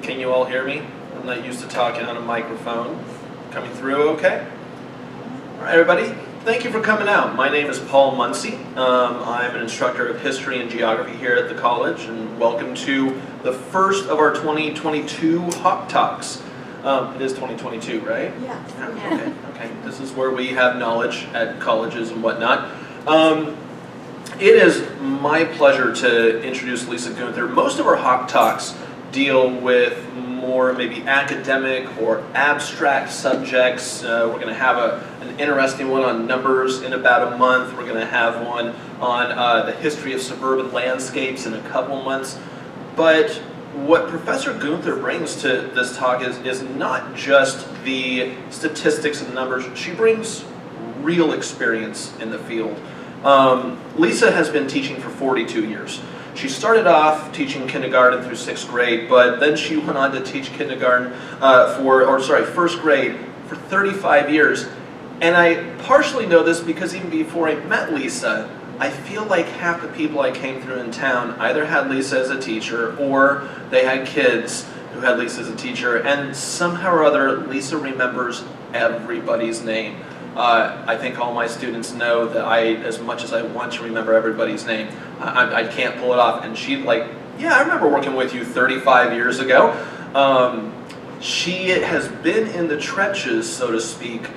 Can you all hear me? I'm not used to talking on a microphone. Coming through okay? All right, everybody. Thank you for coming out. My name is Paul Muncie. I'm an instructor of history and geography here at the college, and welcome to the first of our 2022 Hawk Talks. It is 2022, right? Yeah. Okay. This is where we have knowledge at colleges and whatnot. It is my pleasure to introduce Lisa Gunther. Most of our Hawk Talks deal with more maybe academic or abstract subjects. We're going to have an interesting one on numbers in about a month. We're going to have one on the history of suburban landscapes in a couple months. But what Professor Gunther brings to this talk is not just the statistics and numbers. She brings real experience in the field. Lisa has been teaching for 42 years. She started off teaching kindergarten through 6th grade, but then she went on to teach first grade for 35 years. And I partially know this because even before I met Lisa, I feel like half the people I came through in town either had Lisa as a teacher or they had kids who had Lisa as a teacher, and somehow or other Lisa remembers everybody's name. I think all my students know that as much as I want to remember everybody's name, I can't pull it off. And she'd like, yeah, I remember working with you 35 years ago. She has been in the trenches, so to speak,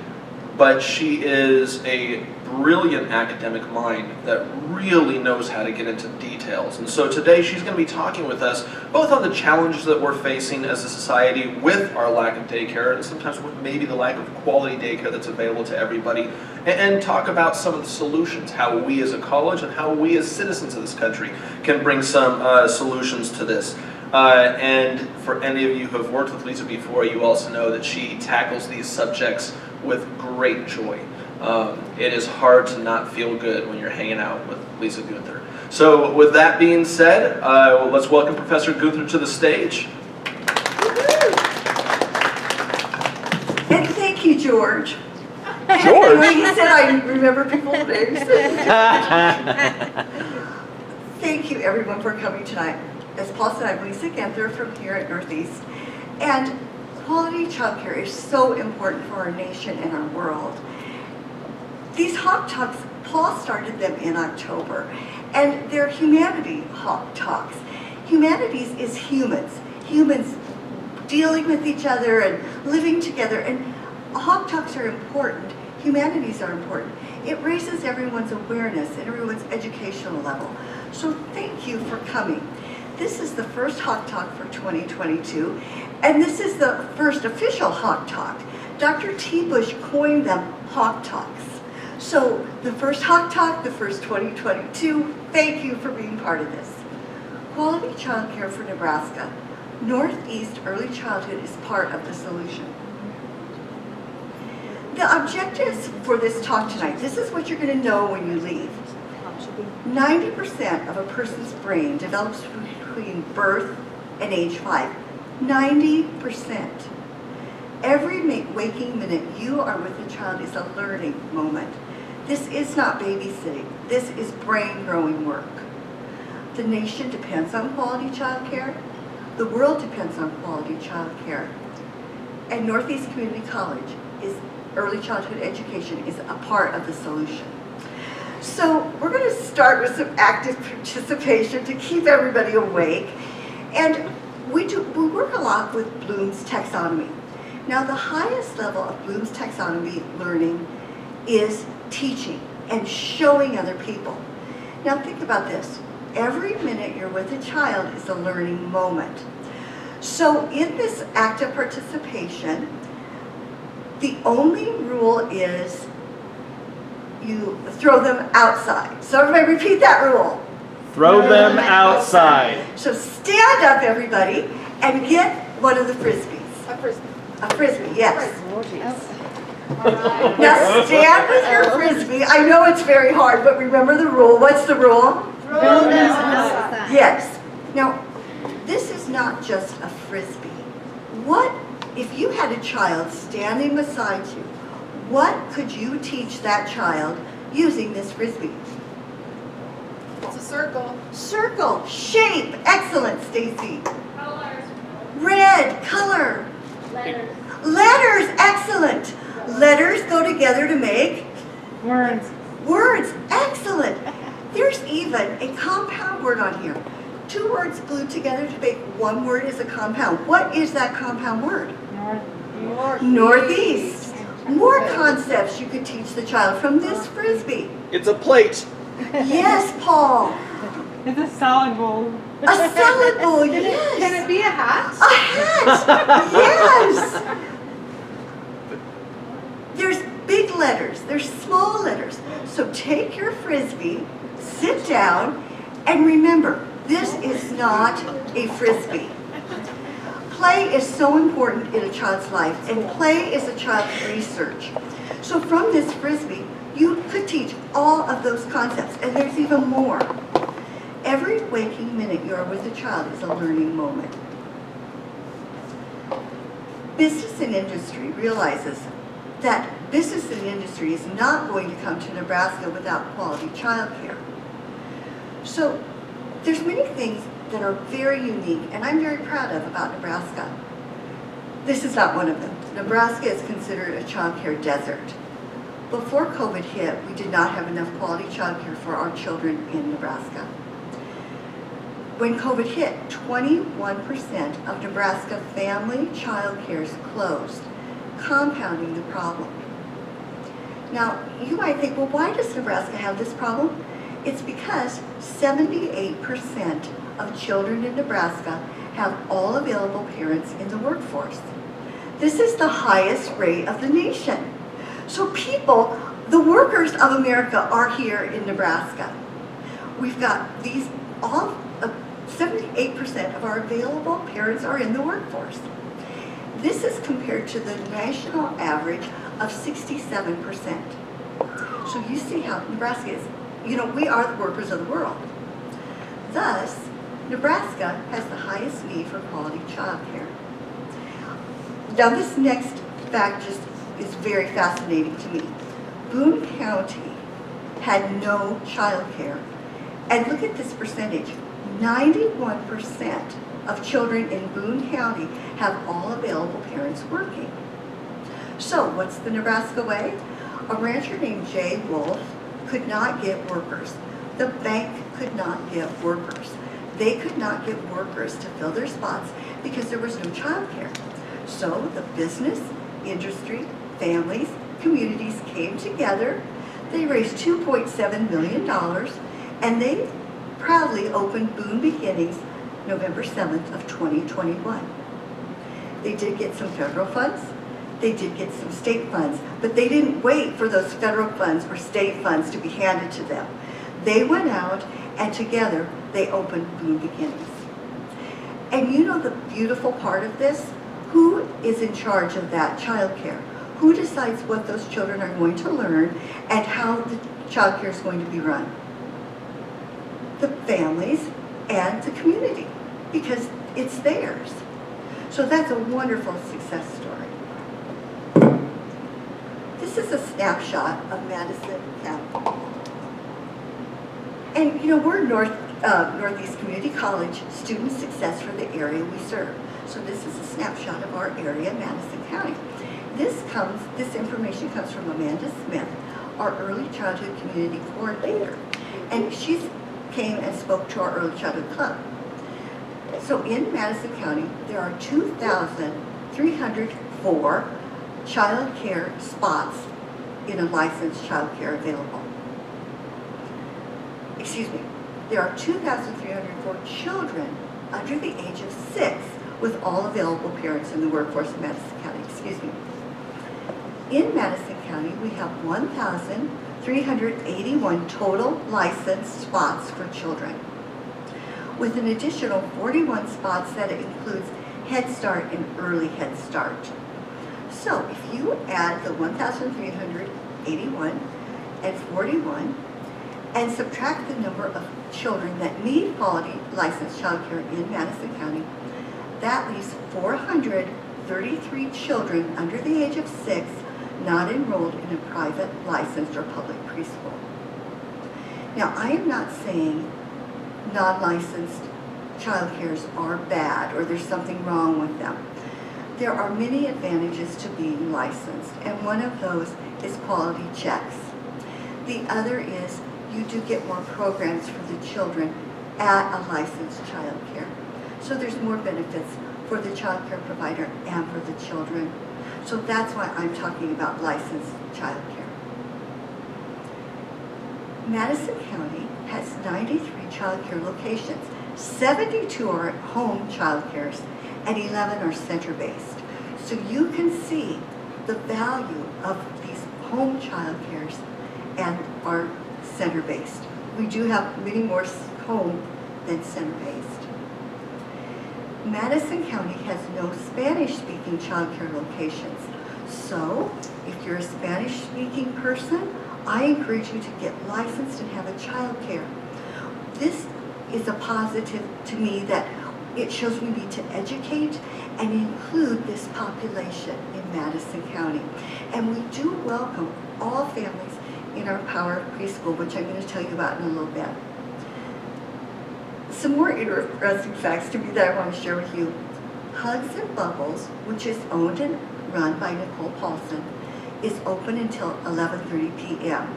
but she is a brilliant academic mind that really knows how to get into details. And so today she's going to be talking with us both on the challenges that we're facing as a society with our lack of daycare, and sometimes with maybe the lack of quality daycare that's available to everybody, and talk about some of the solutions, how we as a college and how we as citizens of this country can bring some solutions to this. And for any of you who have worked with Lisa before, you also know that she tackles these subjects with great joy. It is hard to not feel good when you're hanging out with Lisa Gunther. So with that being said, let's welcome Professor Gunther to the stage. And thank you, George. George? When he said I remember people's names. Thank you, everyone, for coming tonight. As Paul said, I'm Lisa Gunther from here at Northeast. And quality childcare is so important for our nation and our world. These Hawk Talks, Paul started them in October, and they're humanity Hawk Talks. Humanities is humans dealing with each other and living together, and Hawk Talks are important, humanities are important. It raises everyone's awareness and everyone's educational level. So thank you for coming. This is the first Hawk Talk for 2022, and this is the first official Hawk Talk. Dr. T. Bush coined them Hawk Talks. So the first Hawk Talk, the first 2022, thank you for being part of this. Quality childcare for Nebraska. Northeast early childhood is part of the solution. The objectives for this talk tonight, this is what you're going to know when you leave. 90% of a person's brain develops between birth and age 5. 90%. Every waking minute you are with a child is a learning moment. This is not babysitting. This is brain growing work. The nation depends on quality child care. The world depends on quality child care. And Northeast Community College early childhood education is a part of the solution. So we're going to start with some active participation to keep everybody awake. And we work a lot with Bloom's taxonomy. Now, the highest level of Bloom's taxonomy learning is teaching and showing other people. Now, think about this. Every minute you're with a child is a learning moment. So in this active participation, the only rule is you throw them outside. So everybody repeat that rule. Throw them outside. So stand up, everybody, and get one of the frisbees. A frisbee. A frisbee, yes. Right. Now stand with your frisbee. I know it's very hard, but remember the rule. What's the rule? Throw them outside. Yes. Now, this is not just a frisbee. What if you had a child standing beside you? What could you teach that child using this frisbee? It's a circle. Circle, shape, excellent, Stacy. Colors. Red. Red, color. Letters. Letters, excellent. Letters go together to make Words. words, excellent. There's even a compound word on here. Two words glued together to make one word is a compound. What is that compound word? North. Northeast. More concepts you could teach the child from this Frisbee. It's a plate. Yes, Paul. It's a salad bowl. A salad bowl, Can yes. it be a hat? A hat, yes. There's big letters, there's small letters. So take your Frisbee, sit down, and remember, this is not a Frisbee. Play is so important in a child's life, and play is a child's research. So from this Frisbee, you could teach all of those concepts, and there's even more. Every waking minute you are with a child is a learning moment. Business and industry realizes that business and industry is not going to come to Nebraska without quality childcare. So there's many things that are very unique, and I'm very proud of about Nebraska. This is not one of them. Nebraska is considered a childcare desert. Before COVID hit, we did not have enough quality childcare for our children in Nebraska. When COVID hit, 21% of Nebraska family childcares closed, compounding the problem. Now, you might think, well, why does Nebraska have this problem? It's because 78% of children in Nebraska have all available parents in the workforce. This is the highest rate of the nation. So people, the workers of America, are here in Nebraska. We've got these, all 78% of our available parents are in the workforce. This is compared to the national average of 67%. So you see how Nebraska is, we are the workers of the world. Thus, Nebraska has the highest need for quality child care. Now this next fact just is very fascinating to me. Boone County had no child care. And look at this percentage. 91% of children in Boone County have all available parents working. So what's the Nebraska way? A rancher named Jay Wolf could not get workers. The bank could not get workers. They could not get workers to fill their spots because there was no child care. So the business, industry, families, communities came together. They raised $2.7 million, and they proudly opened Boone Beginnings November 7th of 2021. They did get some federal funds, they did get some state funds, but they didn't wait for those federal funds or state funds to be handed to them. They went out and together they opened Boone Beginnings. And you know the beautiful part of this? Who is in charge of that child care? Who decides what those children are going to learn and how the child care is going to be run? The families and the community, because it's theirs. So that's a wonderful success story. This is a snapshot of Madison County. And we're Northeast Community College student success for the area we serve. So this is a snapshot of our area, Madison County. This information comes from Amanda Smith, our early childhood community coordinator. And she's came and spoke to our early childhood club. So in Madison County, there are 2,304 child care spots in a licensed child care available. Excuse me, there are 2,304 children under the age of 6 with all available parents in the workforce in Madison County. Excuse me. In Madison County, we have 1,381 total licensed spots for children, with an additional 41 spots that includes Head Start and Early Head Start. So if you add the 1,381 and 41 and subtract the number of children that need quality licensed child care in Madison County, that leaves 433 children under the age of 6 not enrolled in a private, licensed, or public preschool. Now, I am not saying non-licensed childcares are bad or there's something wrong with them. There are many advantages to being licensed, and one of those is quality checks. The other is you do get more programs for the children at a licensed childcare. So there's more benefits for the childcare provider and for the children. So that's why I'm talking about licensed childcare. Madison County has 93 childcare locations. 72 are home childcares and 11 are center-based. So you can see the value of these home childcares and are center-based. We do have many more home than center-based. Madison County has no Spanish-speaking childcare locations. So if you're a Spanish-speaking person, I encourage you to get licensed and have a childcare. This is a positive to me that it shows we need to educate and include this population in Madison County. And we do welcome all families in our Power Preschool, which I'm going to tell you about in a little bit. Some more interesting facts to me that I want to share with you. Hugs and Bubbles, which is owned and run by Nicole Paulson, is open until 11:30 p.m.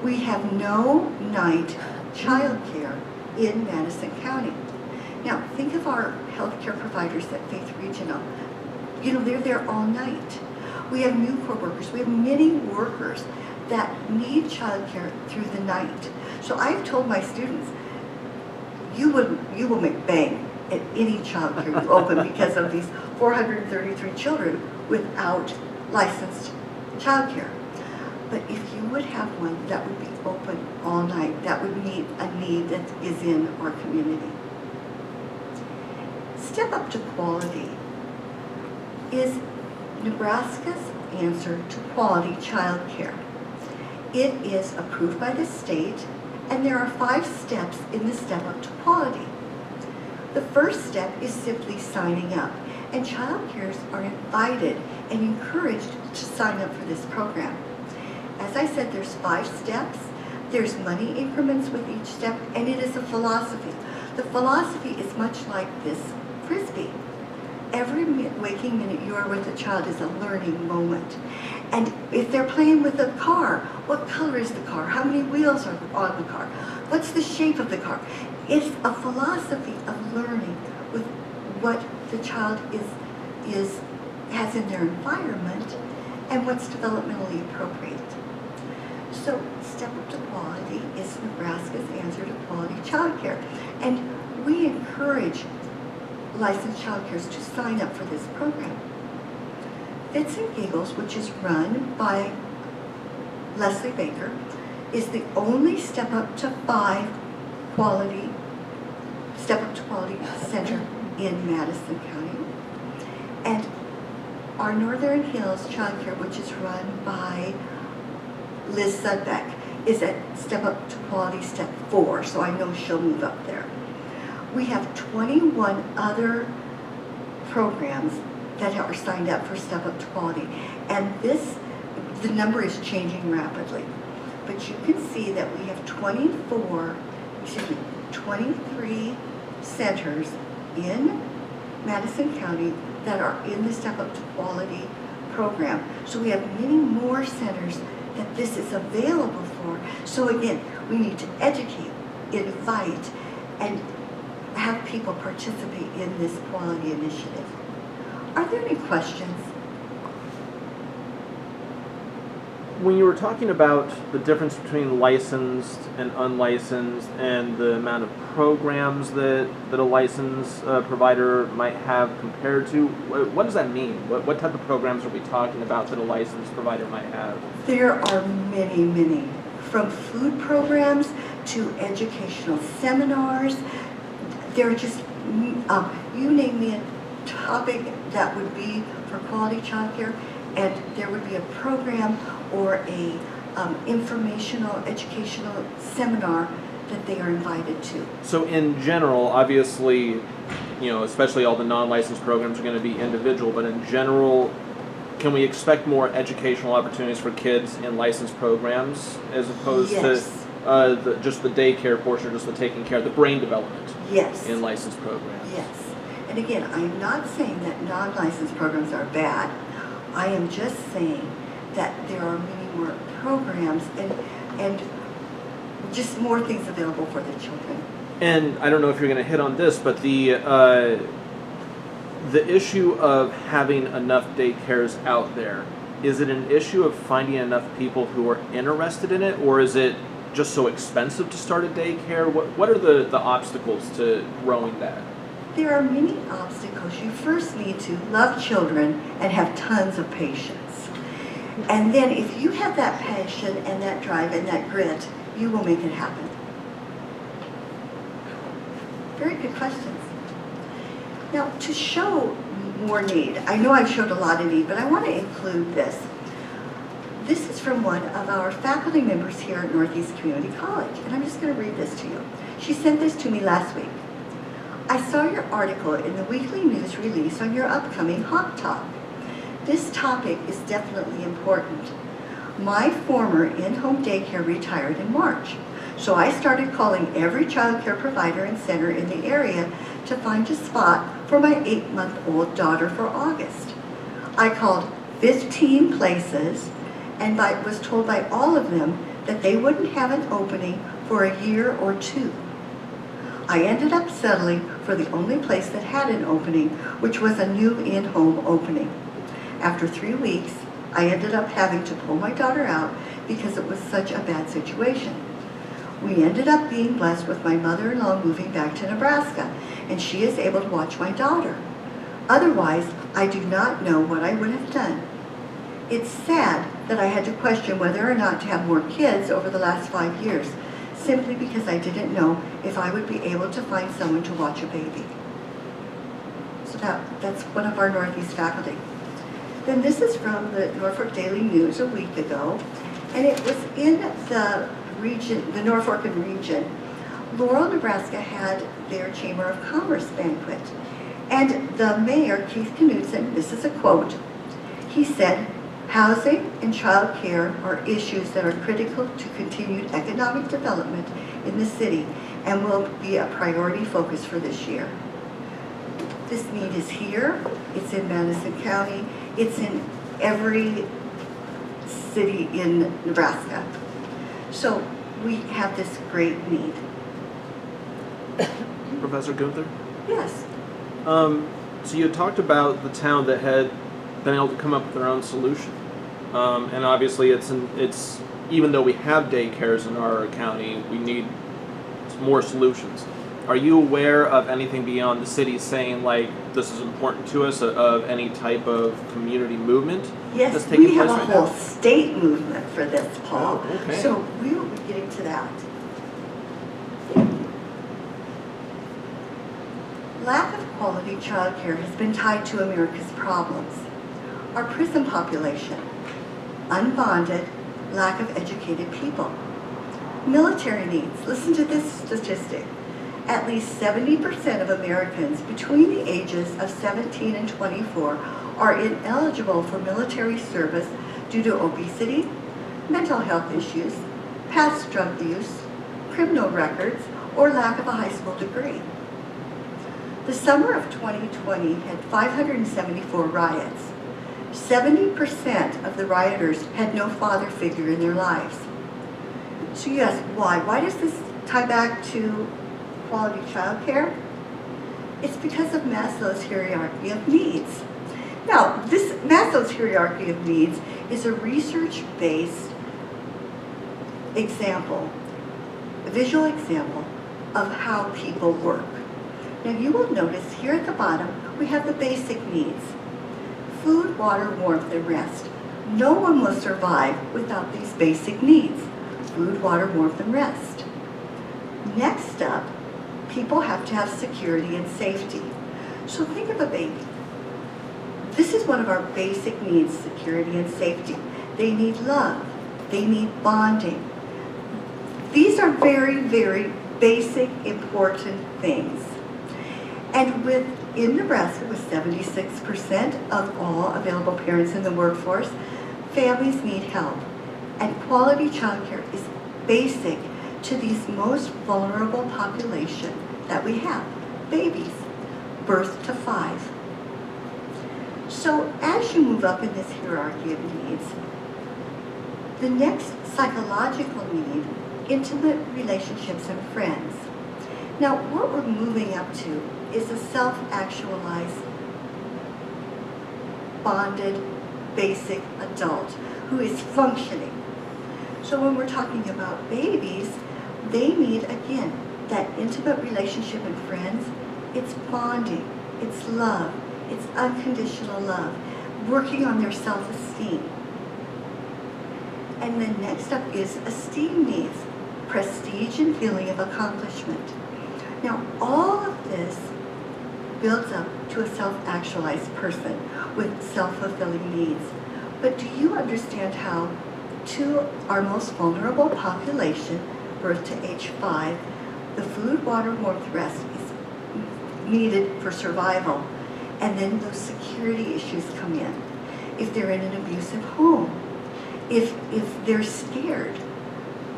We have no night childcare in Madison County. Now, think of our healthcare providers at Faith Regional. You know, they're there all night. We have Nucor workers. We have many workers that need childcare through the night. So I've told my students, you will make bang at any childcare you open because of these 433 children without licensed childcare. But if you would have one that would be open all night, that would meet a need that is in our community. Step Up to Quality is Nebraska's answer to quality childcare. It is approved by the state, and there are 5 steps in the Step Up to Quality. The first step is simply signing up, and childcares are invited and encouraged to sign up for this program. As I said, there's 5 steps. There's money increments with each step, and it is a philosophy. The philosophy is much like this Frisbee. Every waking minute you are with a child is a learning moment. And if they're playing with a car, what color is the car? How many wheels are on the car? What's the shape of the car? It's a philosophy of learning with what the child has in their environment and what's developmentally appropriate. So Step Up to Quality is Nebraska's answer to quality childcare. And we encourage licensed childcares to sign up for this program. Fits and Giggles, which is run by Leslie Baker, is the only Step Up to Quality center in Madison County. And our Northern Hills Childcare, which is run by Liz Sudbeck, is at Step Up to Quality Step 4, so I know she'll move up there. We have 21 other programs that are signed up for Step Up to Quality, and the number is changing rapidly. But you can see that we have 23 centers in Madison County that are in the Step Up to Quality program. So we have many more centers that this is available for. So again, we need to educate, invite, and have people participate in this quality initiative. Are there any questions? When you were talking about the difference between licensed and unlicensed and the amount of programs that a licensed provider might have compared to, what does that mean? What type of programs are we talking about that a licensed provider might have? There are many, many, from food programs to educational seminars. There are just, you name me a topic that would be for quality childcare, and there would be a program or a informational, educational seminar that they are invited to. So in general, obviously, especially all the non-licensed programs are going to be individual, but in general, can we expect more educational opportunities for kids in licensed programs as opposed Yes. to... just the daycare portion, just the taking care of the brain development Yes. in licensed programs. Yes. And again, I'm not saying that non-licensed programs are bad. I am just saying that there are many more programs and just more things available for the children. And I don't know if you're going to hit on this, but the issue of having enough daycares out there, is it an issue of finding enough people who are interested in it, or is it just so expensive to start a daycare? What are the obstacles to growing that? There are many obstacles. You first need to love children and have tons of patience. And then if you have that passion and that drive and that grit, you will make it happen. Very good questions. Now, to show more need, I know I've showed a lot of need, but I want to include this. This is from one of our faculty members here at Northeast Community College, and I'm just going to read this to you. She sent this to me last week. I saw your article in the weekly news release on your upcoming Hawk Talk. This topic is definitely important. My former in-home daycare retired in March, so I started calling every child care provider and center in the area to find a spot for my 8-month-old daughter for August. I called 15 places and was told by all of them that they wouldn't have an opening for a year or two. I ended up settling for the only place that had an opening, which was a new in-home opening. After 3 weeks, I ended up having to pull my daughter out because it was such a bad situation. We ended up being blessed with my mother-in-law moving back to Nebraska, and she is able to watch my daughter. Otherwise, I do not know what I would have done. It's sad that I had to question whether or not to have more kids over the last 5 years, simply because I didn't know if I would be able to find someone to watch a baby. So that's one of our Northeast faculty. Then this is from the Norfolk Daily News a week ago, and it was in the region, the Norfolk region. Laurel, Nebraska had their Chamber of Commerce banquet, and the mayor, Keith Knudsen, this is a quote, he said, "Housing and child care are issues that are critical to continued economic development in the city and will be a priority focus for this year." This need is here, it's in Madison County, it's in every city in Nebraska. So we have this great need. Professor Gunther? Yes. So you talked about the town that had been able to come up with their own solution, and obviously it's even though we have daycares in our county, we need more solutions. Are you aware of anything beyond the city saying like this is important to us, of any type of community movement that's Yes, taking we have place a right whole now? state movement for this, Paul. Oh, okay. So we will be getting to that. Lack of quality childcare has been tied to America's problems. Our prison population, unbonded, lack of educated people. Military needs, listen to this statistic. At least 70% of Americans between the ages of 17 and 24 are ineligible for military service due to obesity, mental health issues, past drug use, criminal records, or lack of a high school degree. The summer of 2020 had 574 riots. 70% of the rioters had no father figure in their lives. So you ask, why? Why does this tie back to quality child care? It's because of Maslow's hierarchy of needs. Now, this Maslow's hierarchy of needs is a research-based example, a visual example of how people work. Now you will notice here at the bottom, we have the basic needs. Food, water, warmth, and rest. No one will survive without these basic needs. Food, water, warmth, and rest. Next up, people have to have security and safety. So think of a baby. This is one of our basic needs, security and safety. They need love. They need bonding. These are very, very basic, important things. And in Nebraska, with 76% of all available parents in the workforce, families need help. And quality childcare is basic to these most vulnerable population that we have, babies, birth to 5. So as you move up in this hierarchy of needs, the next psychological need, intimate relationships and friends. Now, what we're moving up to is a self-actualized, bonded, basic adult who is functioning. So when we're talking about babies, they need, again, that intimate relationship and friends. It's bonding, it's love, it's unconditional love, working on their self-esteem. And then next up is esteem needs, prestige and feeling of accomplishment. Now, all of this builds up to a self-actualized person with self-fulfilling needs. But do you understand how to our most vulnerable population, birth to age 5, the food, water, warmth, rest is needed for survival, and then those security issues come in. If they're in an abusive home, if they're scared,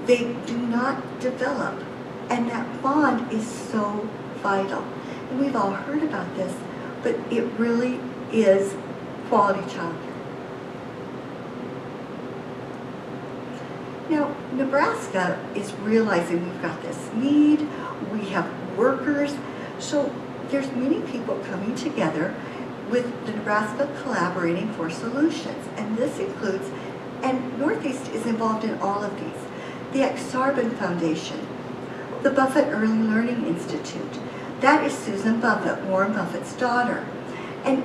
they do not develop, and that bond is so vital. And we've all heard about this, but it really is quality childcare. Now, Nebraska is realizing we've got this need, we have workers, so there's many people coming together with the Nebraska Collaborating for Solutions, and this includes, and Northeast is involved in all of these, the Exarban Foundation, the Buffett Early Learning Institute. That is Susan Buffett, Warren Buffett's daughter. And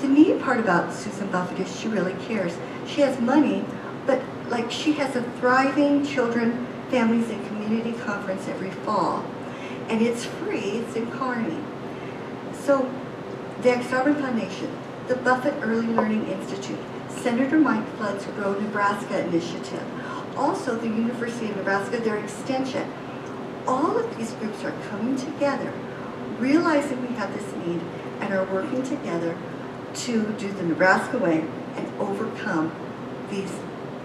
the neat part about Susan Buffett is she really cares. She has money, but like she has a thriving children, families, and community conference every fall. And it's free, it's in Kearney. So the Exarban Foundation, the Buffett Early Learning Institute, Senator Mike Flood's Grow Nebraska initiative, also the University of Nebraska, their extension. All of these groups are coming together, realizing we have this need, and are working together to do the Nebraska way and overcome these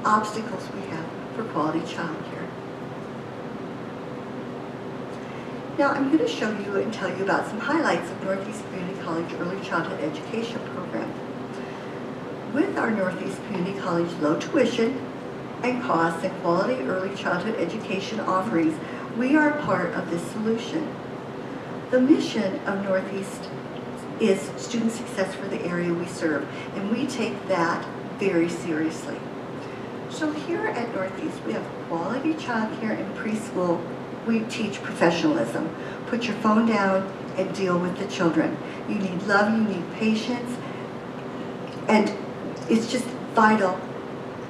obstacles we have for quality childcare. Now I'm going to show you and tell you about some highlights of Northeast Community College Early Childhood Education Program. With our Northeast Community College low tuition and costs and quality early childhood education offerings, we are part of this solution. The mission of Northeast is student success for the area we serve, and we take that very seriously. So here at Northeast, we have quality childcare and preschool. We teach professionalism. Put your phone down and deal with the children. You need love, you need patience, and it's just vital.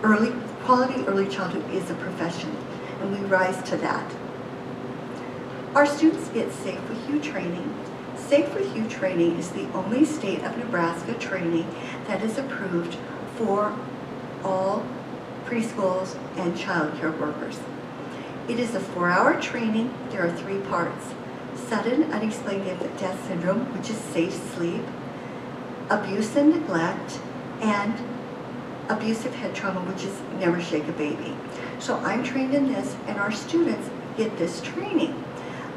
Quality early childhood is a profession, and we rise to that. Our students get Safe With You training. Safe With You training is the only state of Nebraska training that is approved for all preschools and child care workers. It is a 4-hour training. There are 3 parts. Sudden unexplained infant death syndrome, which is safe sleep, abuse and neglect, and abusive head trauma, which is never shake a baby. So I'm trained in this, and our students get this training.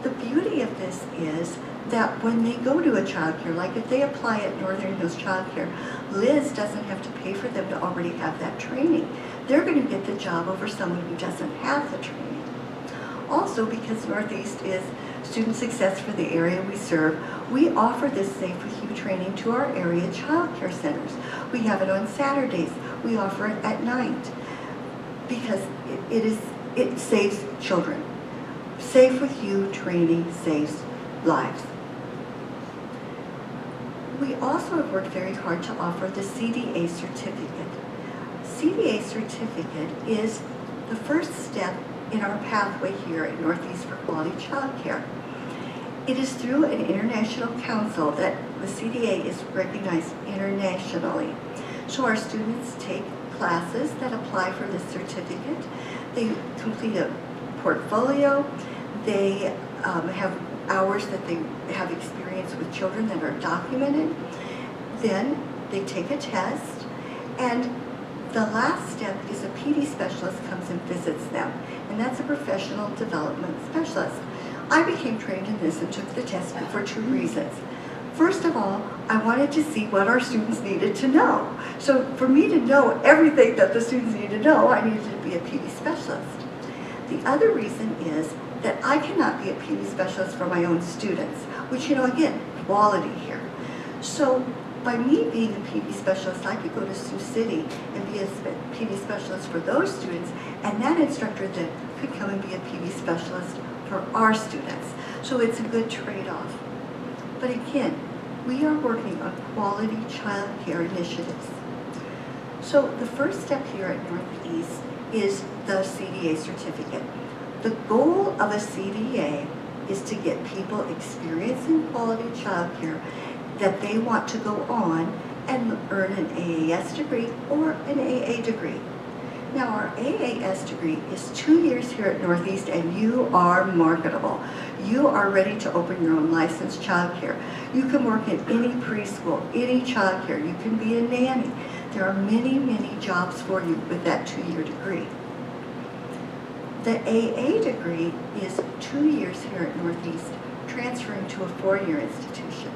The beauty of this is that when they go to a child care, like if they apply at Northern Hills Child Care, Liz doesn't have to pay for them to already have that training. They're going to get the job over someone who doesn't have the training. Also, because Northeast is student success for the area we serve, we offer this Safe With You training to our area child care centers. We have it on Saturdays. We offer it at night because it saves children. Safe With You training saves lives. We also have worked very hard to offer the CDA certificate. CDA certificate is the first step in our pathway here at Northeast for Quality Child Care. It is through an international council that the CDA is recognized internationally. So our students take classes that apply for this certificate. They complete a portfolio. They have hours that they have experience with children that are documented. Then they take a test, and The last step is a PD specialist comes and visits them, and that's a professional development specialist. I became trained in this and took the test for 2 reasons. First of all, I wanted to see what our students needed to know. So for me to know everything that the students need to know, I needed to be a PD specialist. The other reason is that I cannot be a PD specialist for my own students, which, again, quality here. So by me being a PD specialist, I could go to Sioux City and be a PD specialist for those students, and that instructor then could come and be a PD specialist for our students. So it's a good trade-off. But again, we are working on quality child care initiatives. So the first step here at Northeast is the CDA certificate. The goal of a CDA is to get people experience in quality child care that they want to go on and earn an AAS degree or an AA degree. Now our AAS degree is 2 years here at Northeast, and you are marketable. You are ready to open your own licensed child care. You can work in any preschool, any child care. You can be a nanny. There are many, many jobs for you with that 2-year degree. The AA degree is 2 years here at Northeast, transferring to a 4-year institution.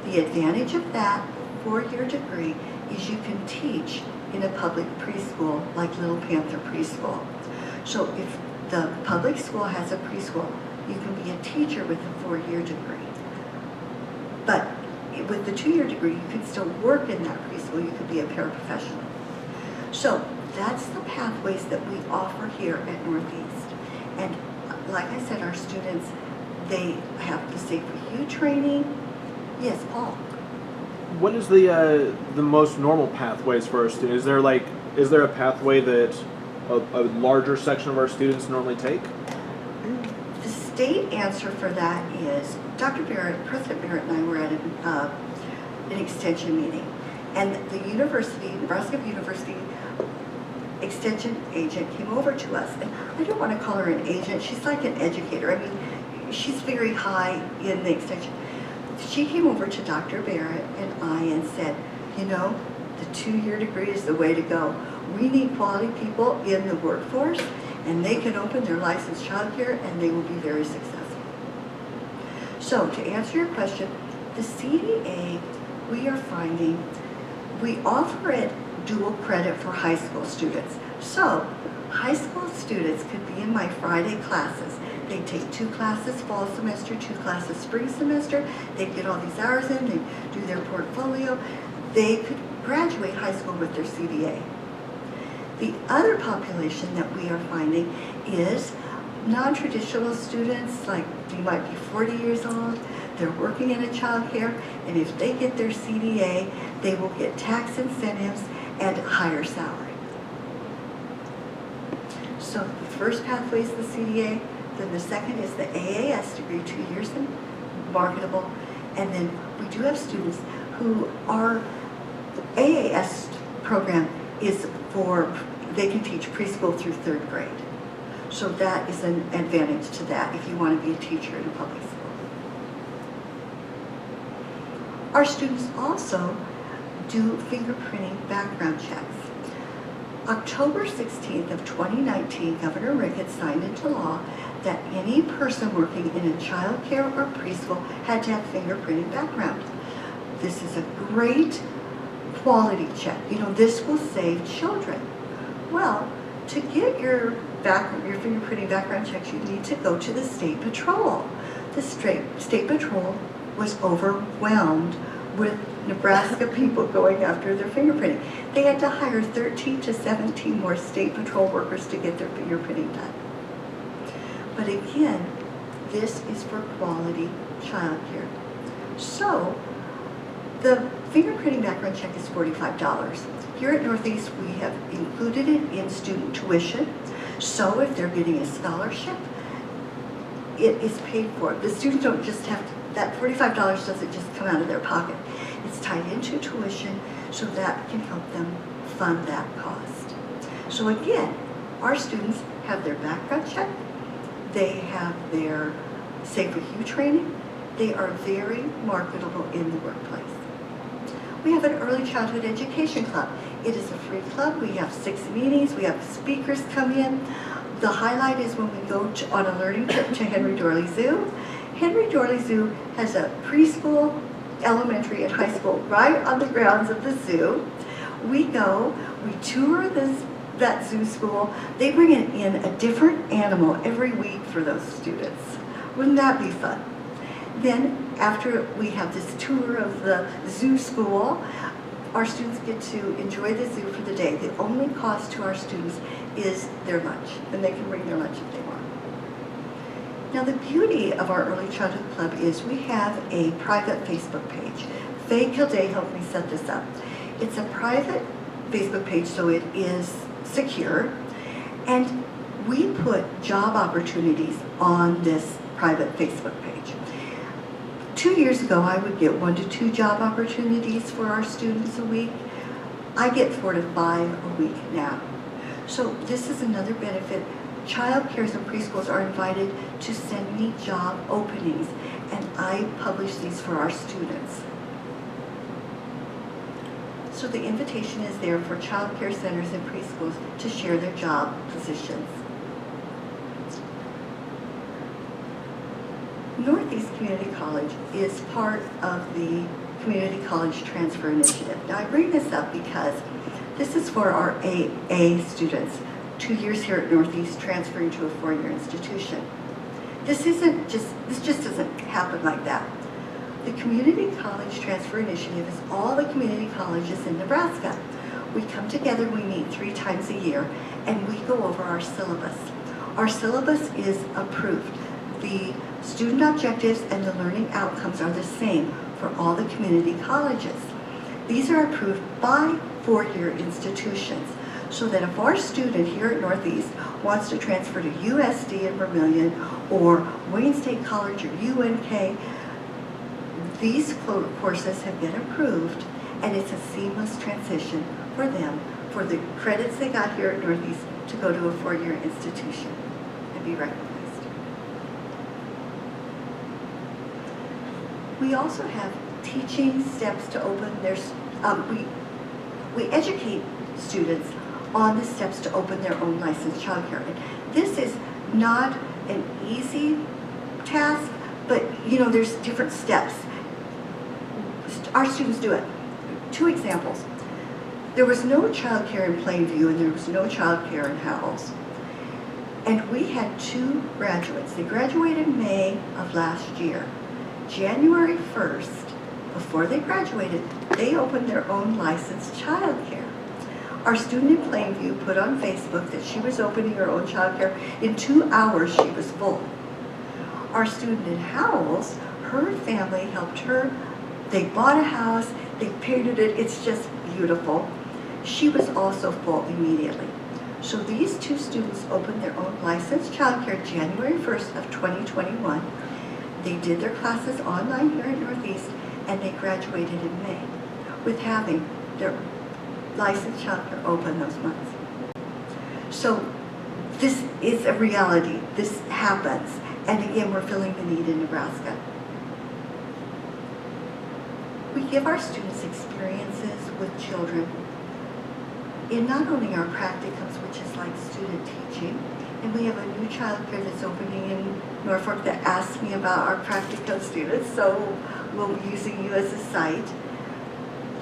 The advantage of that 4-year degree is you can teach in a public preschool like Little Panther Preschool. So if the public school has a preschool, you can be a teacher with a 4-year degree. But with the 2-year degree, you can still work in that preschool. You could be a paraprofessional. So that's the pathways that we offer here at Northeast. And like I said, our students, they have the Safe for You training. Yes, Paul. What is the most normal pathways for our students? Is there a pathway that a larger section of our students normally take? The state answer for that is Dr. Barrett, President Barrett and I were at an extension meeting, and the university, Nebraska University extension agent came over to us, and I don't want to call her an agent, she's like an educator. I mean, she's very high in the extension. She came over to Dr. Barrett and I and said, the 2-year degree is the way to go. We need quality people in the workforce, and they can open their licensed child care and they will be very successful. So to answer your question, the CDA, we are finding, we offer it dual credit for high school students. So high school students could be in my Friday classes. They take 2 classes fall semester, 2 classes spring semester. They get all these hours in, they do their portfolio. They could graduate high school with their CDA. The other population that we are finding is non-traditional students, like they might be 40 years old, they're working in a child care, and if they get their CDA, they will get tax incentives and a higher salary. So the first pathway is the CDA, then the second is the AAS degree, 2 years and marketable, and then we do have students who are, the AAS program is for, they can teach preschool through 3rd grade. So that is an advantage to that if you want to be a teacher in a public school. Our students also do fingerprinting background checks. October 16th of 2019, Governor Ricketts signed into law that any person working in a child care or preschool had to have fingerprinting background. This is a great quality check. This will save children. Well, to get your fingerprinting background checks, you need to go to the State Patrol. The State Patrol was overwhelmed with Nebraska people going after their fingerprinting. They had to hire 13 to 17 more State Patrol workers to get their fingerprinting done. But again, this is for quality child care. So the fingerprinting background check is $45. Here at Northeast, we have included it in student tuition. So if they're getting a scholarship, it is paid for. The students don't just have to, that $45 doesn't just come out of their pocket. It's tied into tuition, so that can help them fund that cost. So again, our students have their background check, they have their Safe for You training, they are very marketable in the workplace. We have an early childhood education club. It is a free club. We have 6 meetings. We have speakers come in. The highlight is when we go on a learning trip to Henry Dorley Zoo. Henry Dorley Zoo has a preschool, elementary, and high school right on the grounds of the zoo. We go, we tour that zoo school. They bring in a different animal every week for those students. Wouldn't that be fun? Then after we have this tour of the zoo school, our students get to enjoy the zoo for the day. The only cost to our students is their lunch, and they can bring their lunch if they want. Now the beauty of our Early Childhood Club is we have a private Facebook page. Faye Kilday helped me set this up. It's a private Facebook page, so it is secure, and we put job opportunities on this private Facebook page. 2 years ago, I would get 1 to 2 job opportunities for our students a week. I get 4 to 5 a week now. So this is another benefit. Child cares and preschools are invited to send me job openings, and I publish these for our students. So the invitation is there for child care centers and preschools to share their job positions. Northeast Community College is part of the Community College Transfer Initiative. Now I bring this up because this is for our AA students, 2 years here at Northeast transferring to a 4-year institution. This just doesn't happen like that. The Community College Transfer Initiative is all the community colleges in Nebraska. We come together, we meet 3 times a year, and we go over our syllabus. Our syllabus is approved. The student objectives and the learning outcomes are the same for all the community colleges. These are approved by 4-year institutions, so that if our student here at Northeast wants to transfer to USD in Vermilion or Wayne State College or UNK, these courses have been approved, and it's a seamless transition for them for the credits they got here at Northeast to go to a 4-year institution and be recognized. We also have teaching steps to open their, we educate students on the steps to open their own licensed childcare. And this is not an easy task, but there's different steps. Our students do it. 2 examples. There was no childcare in Plainview and there was no childcare in Howells. And we had 2 graduates. They graduated in May of last year. January 1st, before they graduated, they opened their own licensed childcare. Our student in Plainview put on Facebook that she was opening her own childcare. In 2 hours, she was full. Our student in Howells, her family helped her. They bought a house, they painted it, it's just beautiful. She was also full immediately. So these 2 students opened their own licensed childcare January 1st of 2021. They did their classes online here at Northeast, and they graduated in May with having their licensed childcare open those months. So this is a reality. This happens. And again, we're filling the need in Nebraska. We give our students experiences with children in not only our practicums, which is like student teaching, and we have a new childcare that's opening in Norfolk that asked me about our practicum students, so we'll be using you as a site.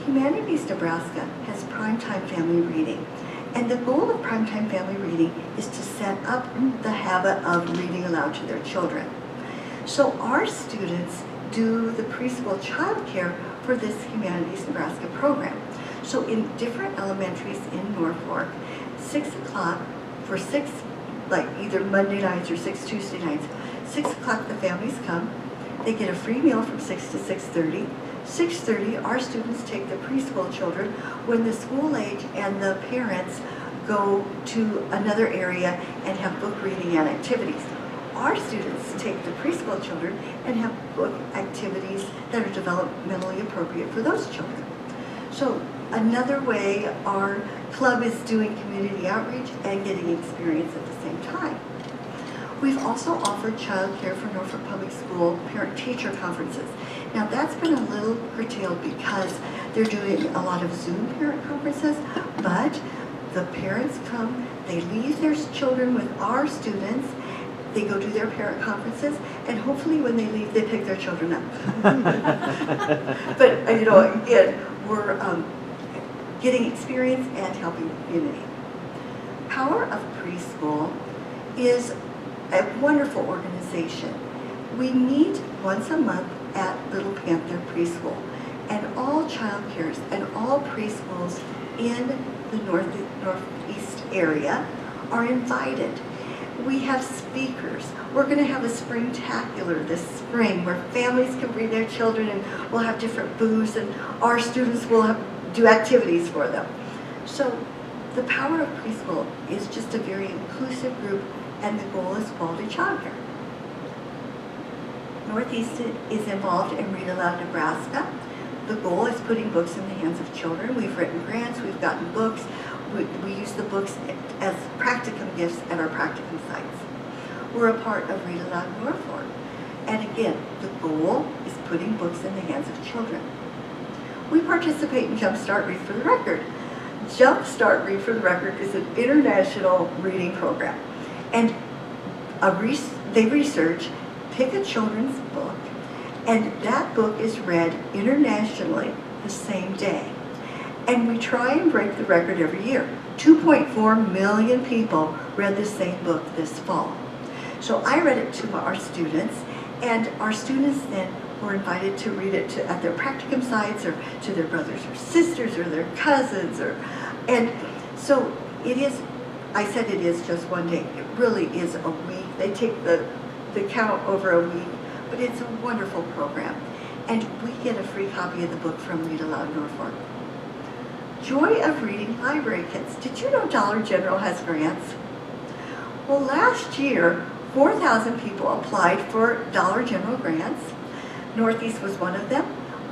Humanities Nebraska has primetime family reading, and the goal of primetime family reading is to set up the habit of reading aloud to their children. So our students do the preschool childcare for this Humanities Nebraska program. So in different elementaries in Norfolk, 6 o'clock for 6, like either Monday nights or 6 Tuesday nights, 6 o'clock the families come, they get a free meal from 6 to 6:30. 6:30, our students take the preschool children when the school age and the parents go to another area and have book reading and activities. Our students take the preschool children and have book activities that are developmentally appropriate for those children. So another way our club is doing community outreach and getting experience at the same time. We've also offered childcare for Norfolk Public School parent-teacher conferences. Now that's been a little curtailed because They're doing a lot of Zoom parent conferences, but the parents come, they leave their children with our students, they go to their parent conferences, and hopefully when they leave, they pick their children up. But, again, we're getting experience and helping the community. Power of Preschool is a wonderful organization. We meet once a month at Little Panther Preschool, and all child cares and all preschools in the northeast area are invited. We have speakers. We're going to have a springtacular this spring where families can bring their children, and we'll have different booths, and our students will do activities for them. So the Power of Preschool is just a very inclusive group, and the goal is quality childcare. Northeast is involved in Read Aloud Nebraska. The goal is putting books in the hands of children. We've written grants, we've gotten books. We use the books as practicum gifts at our practicum sites. We're a part of Read Aloud Norfolk. And again, the goal is putting books in the hands of children. We participate in Jumpstart Read for the Record. Jumpstart Read for the Record is an international reading program. And they research, pick a children's book, and that book is read internationally the same day. And we try and break the record every year. 2.4 million people read the same book this fall. So I read it to our students, and our students then were invited to read it at their practicum sites, or to their brothers or sisters or their cousins. And so it is, I said it is just one day. It really is a week. They take the count over a week, but it's a wonderful program. And we get a free copy of the book from Read Aloud Norfolk. Joy of Reading Library Kits. Did you know Dollar General has grants? Well, last year, 4,000 people applied for Dollar General grants. Northeast was one of them.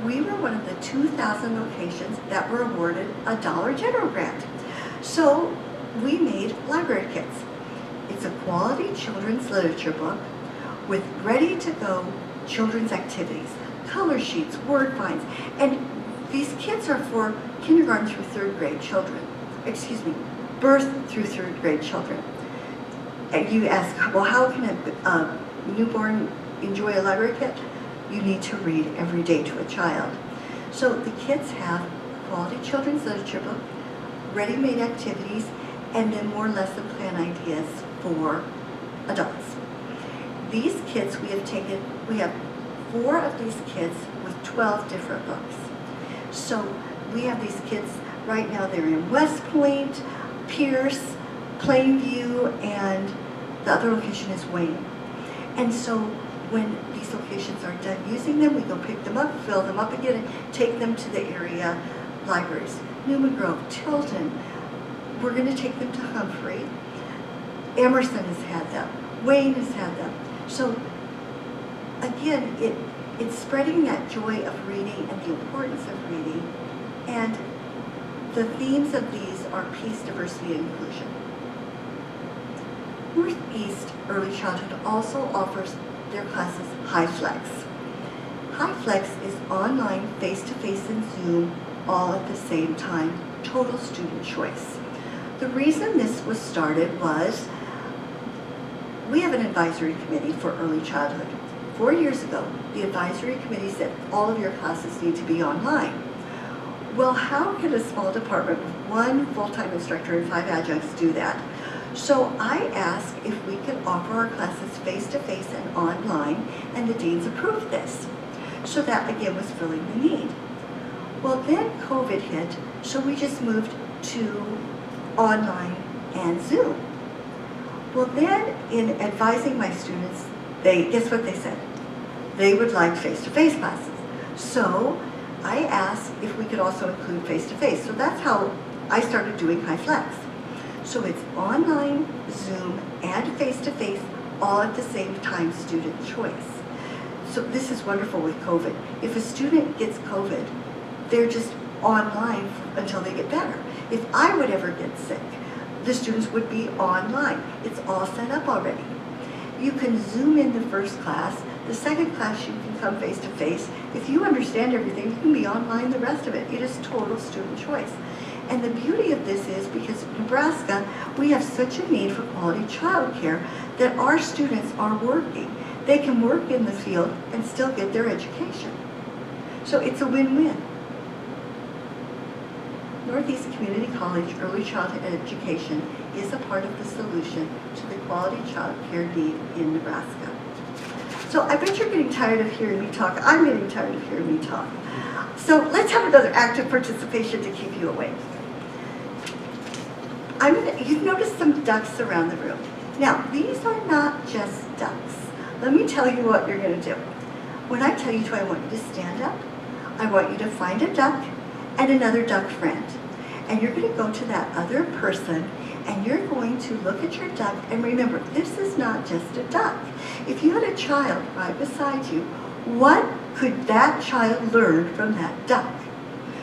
We were one of the 2,000 locations that were awarded a Dollar General grant. So we made library kits. It's a quality children's literature book with ready-to-go children's activities, color sheets, word finds, and these kits are for kindergarten through third grade children. Birth through third grade children. And you ask, well, how can a newborn enjoy a library kit? You need to read every day to a child. So the kits have quality children's literature book, ready-made activities, and then more lesson plan ideas for adults. These kits we have 4 of these kits with 12 different books. So we have these kits right now. They're in West Point, Pierce, Plainview, and the other location is Wayne. And so when these locations are done using them, we go pick them up, fill them up again, and take them to the area libraries. Newman Grove, Tilton. We're going to take them to Humphrey. Emerson has had them. Wayne has had them. So again, it's spreading that joy of reading and the importance of reading. And the themes of these are peace, diversity, and inclusion. Northeast Early Childhood also offers their classes HighFlex. HighFlex is online, face-to-face, and Zoom all at the same time, total student choice. The reason this was started was we have an advisory committee for early childhood. 4 years ago, the advisory committee said all of your classes need to be online. Well, how can a small department with 1 full-time instructor and 5 adjuncts do that? So I asked if we could offer our classes face-to-face and online, and the deans approved this. So that again was filling the need. Well, then COVID hit, so we just moved to online and Zoom. Well, then in advising my students, guess what they said? They would like face-to-face classes. So I asked if we could also include face-to-face. So that's how I started doing HighFlex. So it's online, Zoom, and face-to-face, all at the same time, student choice. So this is wonderful with COVID. If a student gets COVID, they're just online until they get better. If I would ever get sick, the students would be online. It's all set up already. You can Zoom in the first class. The second class, you can come face to face. If you understand everything, you can be online the rest of it. It is total student choice. And the beauty of this is because in Nebraska, we have such a need for quality childcare that our students are working. They can work in the field and still get their education. So it's a win-win. Northeast Community College Early Childhood Education is a part of the solution to the quality child care need in Nebraska. So I bet you're getting tired of hearing me talk. I'm getting tired of hearing me talk. So let's have another active participation to keep you awake. You've noticed some ducks around the room. Now, these are not just ducks. Let me tell you what you're going to do. When I tell you to, I want you to stand up. I want you to find a duck and another duck friend. And you're going to go to that other person and you're going to look at your duck and remember, this is not just a duck. If you had a child right beside you, what could that child learn from that duck?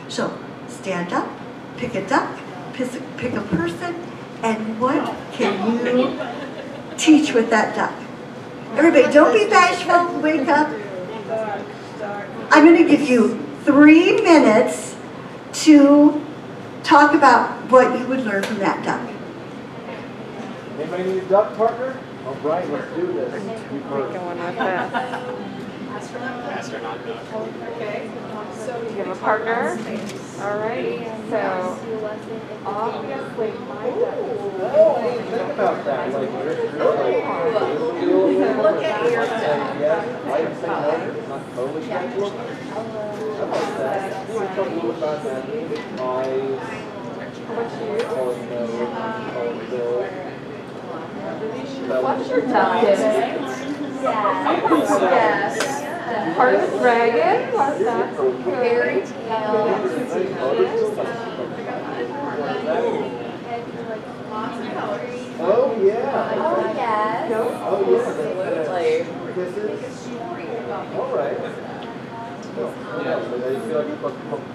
So stand up, pick a duck, pick a person, and what can you teach with that duck? Everybody, don't be bashful, wake up. I'm going to give you 3 minutes to talk about what you would learn from that duck. Anybody need a duck partner? All right, let's do this. Going with this. Astronaut duck. Okay. So you have a partner. Alrighty. So obviously my duck Oh, think about that. Like, Look at your yes, I say no, it's not totally sexual. How about that? Can you talk a little about that? Eyes, What's you? call it nose, call it bill. What's your duck? Yes. Part of the dragon. What's that? Fairy Oh, yeah. Oh, yes. Oh, yeah. Absolutely. Kisses. All right. Yeah, so they feel like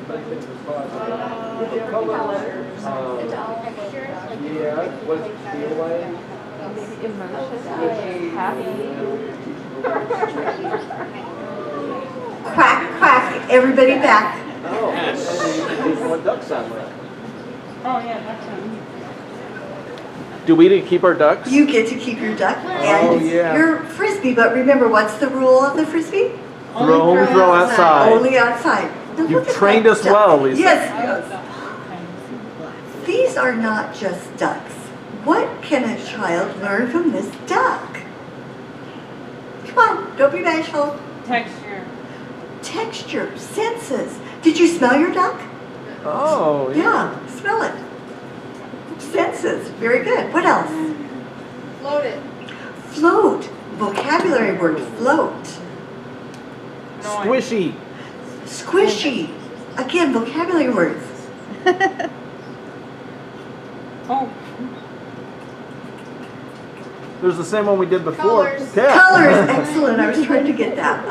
many things respond. What color? Yeah, what does it feel like? Emotion. Happy. Quack, quack, everybody back. Oh, and you can what ducks sound like. Oh yeah, that's him. Do we keep our ducks? You get to keep your duck Oh, and yeah. your frisbee, but remember, what's the rule of the frisbee? Only throw outside. Only outside. Now You've look at trained that us duck. well, Lisa. Yes. These are not just ducks. What can a child learn from this duck? Come on, don't be bashful. Texture. Texture, senses. Did you smell your duck? Oh, Yeah, smell it. Senses, very good. What else? Loaded. Float, vocabulary word, float. Squishy. Squishy, again, vocabulary words. Oh. There's the same one we did before. Colors. Yeah. Colors, excellent, I was trying to get that.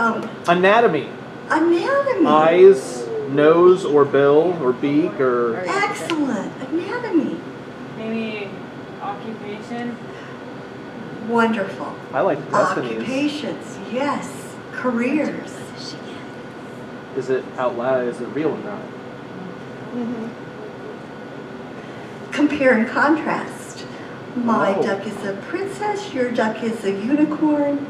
Anatomy. Anatomy, Eyes, nose, or bill, or beak, or... excellent, anatomy, Maybe occupation. wonderful. I like destinies. Occupations, yes, careers. Is it out loud? Is it real or not? Compare and contrast. My Oh. duck is a princess, your duck is a unicorn.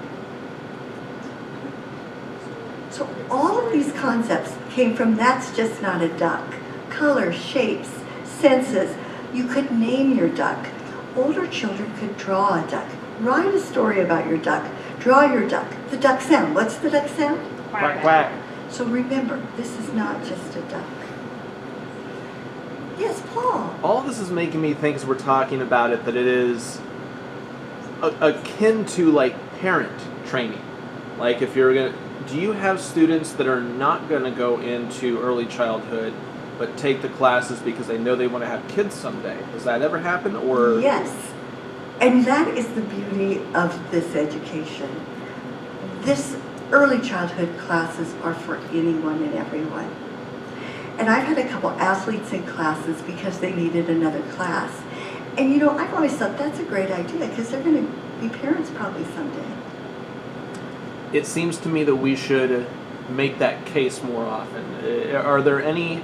So all of these concepts came from that's just not a duck. Colors, shapes, senses. You could name your duck. Older children could draw a duck. Write a story about your duck. Draw your duck. The duck sound. What's the duck sound? Quack, quack. So remember, this is not just a duck. Yes, Paul. All this is making me think, as we're talking about it, that it is akin to like parent training. Like if you're gonna, do you have students that are not gonna go into early childhood, but take the classes because they know they want to have kids someday? Does that ever happen, or? Yes. And that is the beauty of this education. This early childhood classes are for anyone and everyone. And I've had a couple athletes in classes because they needed another class. And you know, I've always thought that's a great idea because they're going to be parents probably someday. It seems to me that we should make that case more often. Are there any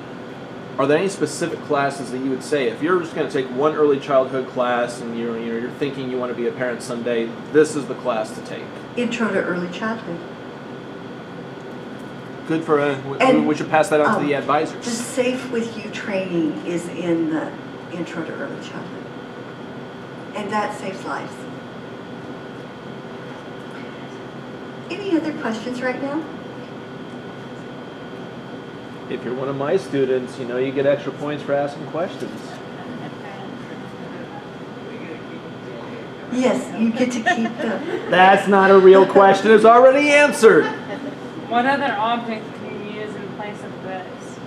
specific classes that you would say, if you're just going to take one early childhood class and you're thinking you want to be a parent someday, this is the class to take? Intro to early childhood. Good for we should pass that on to the advisors. The Safe With You training is in the Intro to Early Childhood. And that saves lives. Any other questions right now? If you're one of my students, you get extra points for asking questions. Yes, you get to keep the... That's not a real question. It's already answered. What other object can you use in place of this?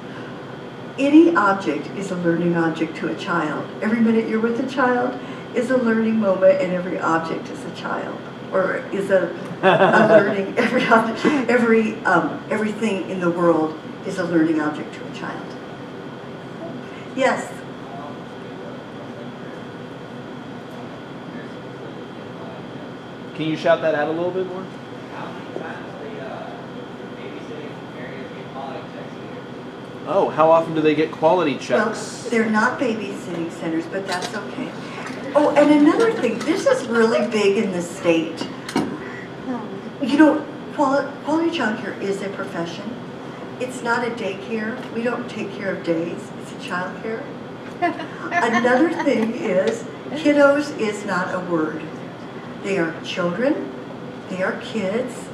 Any object is a learning object to a child. Every minute you're with a child is a learning moment, and every object is a child, or is a learning. Every object, everything in the world is a learning object to a child. Yes. Can you shout that out a little bit more? Oh, how often do they get quality checks? Well, they're not babysitting centers, but that's okay. Oh, and another thing, this is really big in the state. Quality childcare is a profession. It's not a daycare. We don't take care of days. It's a childcare. Another thing is, kiddos is not a word. They are children, they are kids,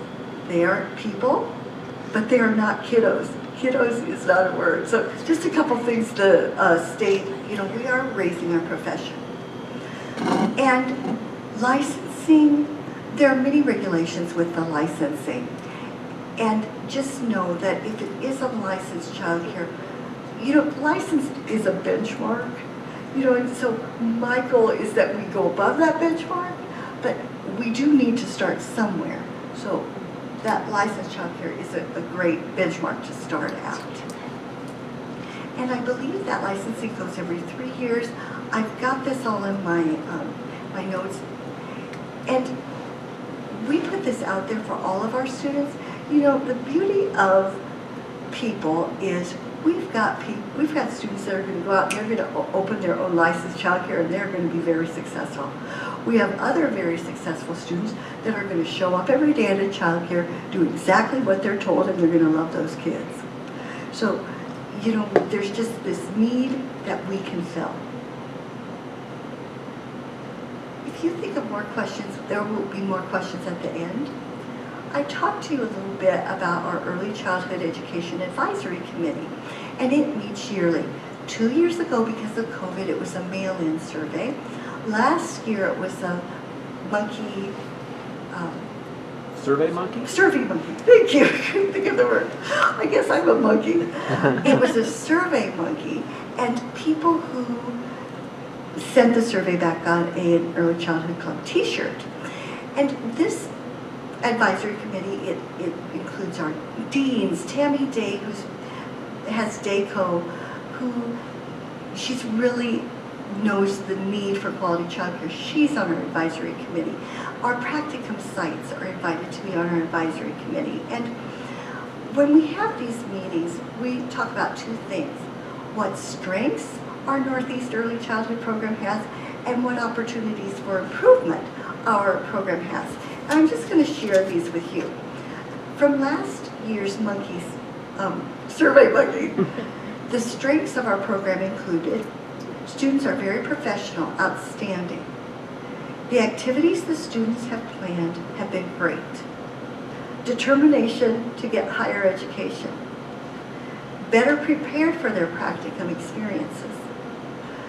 they are people, but they are not kiddos. Kiddos is not a word. So just a couple things to state, we are raising our profession. And licensing, there are many regulations with the licensing. And just know that if it is a licensed childcare, licensed is a benchmark. And so my goal is that we go above that benchmark, but we do need to start somewhere. So that licensed childcare is a great benchmark to start out. And I believe that licensing goes every 3 years. I've got this all in my my notes. And we put this out there for all of our students. The beauty of people is we've got students that are going to go out and they're going to open their own licensed childcare, and they're going to be very successful. We have other very successful students that are going to show up every day at a childcare, do exactly what they're told, and they're going to love those kids. So, there's just this need that we can fill. If you think of more questions, there will be more questions at the end. I talked to you a little bit about our Early Childhood Education Advisory Committee, and it meets yearly. 2 years ago, because of COVID, it was a mail-in survey. Last year, it was a monkey... Survey monkey? Survey monkey. Thank you. I couldn't think of the word. I guess I'm a monkey. It was a survey monkey, and people who sent the survey back on an Early Childhood Club t-shirt. And this advisory committee, it includes our deans, Tammy Day, who has DAYCO, who she's really knows the need for quality childcare. She's on our advisory committee. Our practicum sites are invited to be on our advisory committee. And when we have these meetings, we talk about two things: what strengths our Northeast Early Childhood Program has, and what opportunities for improvement our program has. And I'm just going to share these with you. From last year's survey monkey, the strengths of our program included: students are very professional, outstanding. The activities the students have planned have been great. Determination to get higher education. Better prepared for their practicum experiences.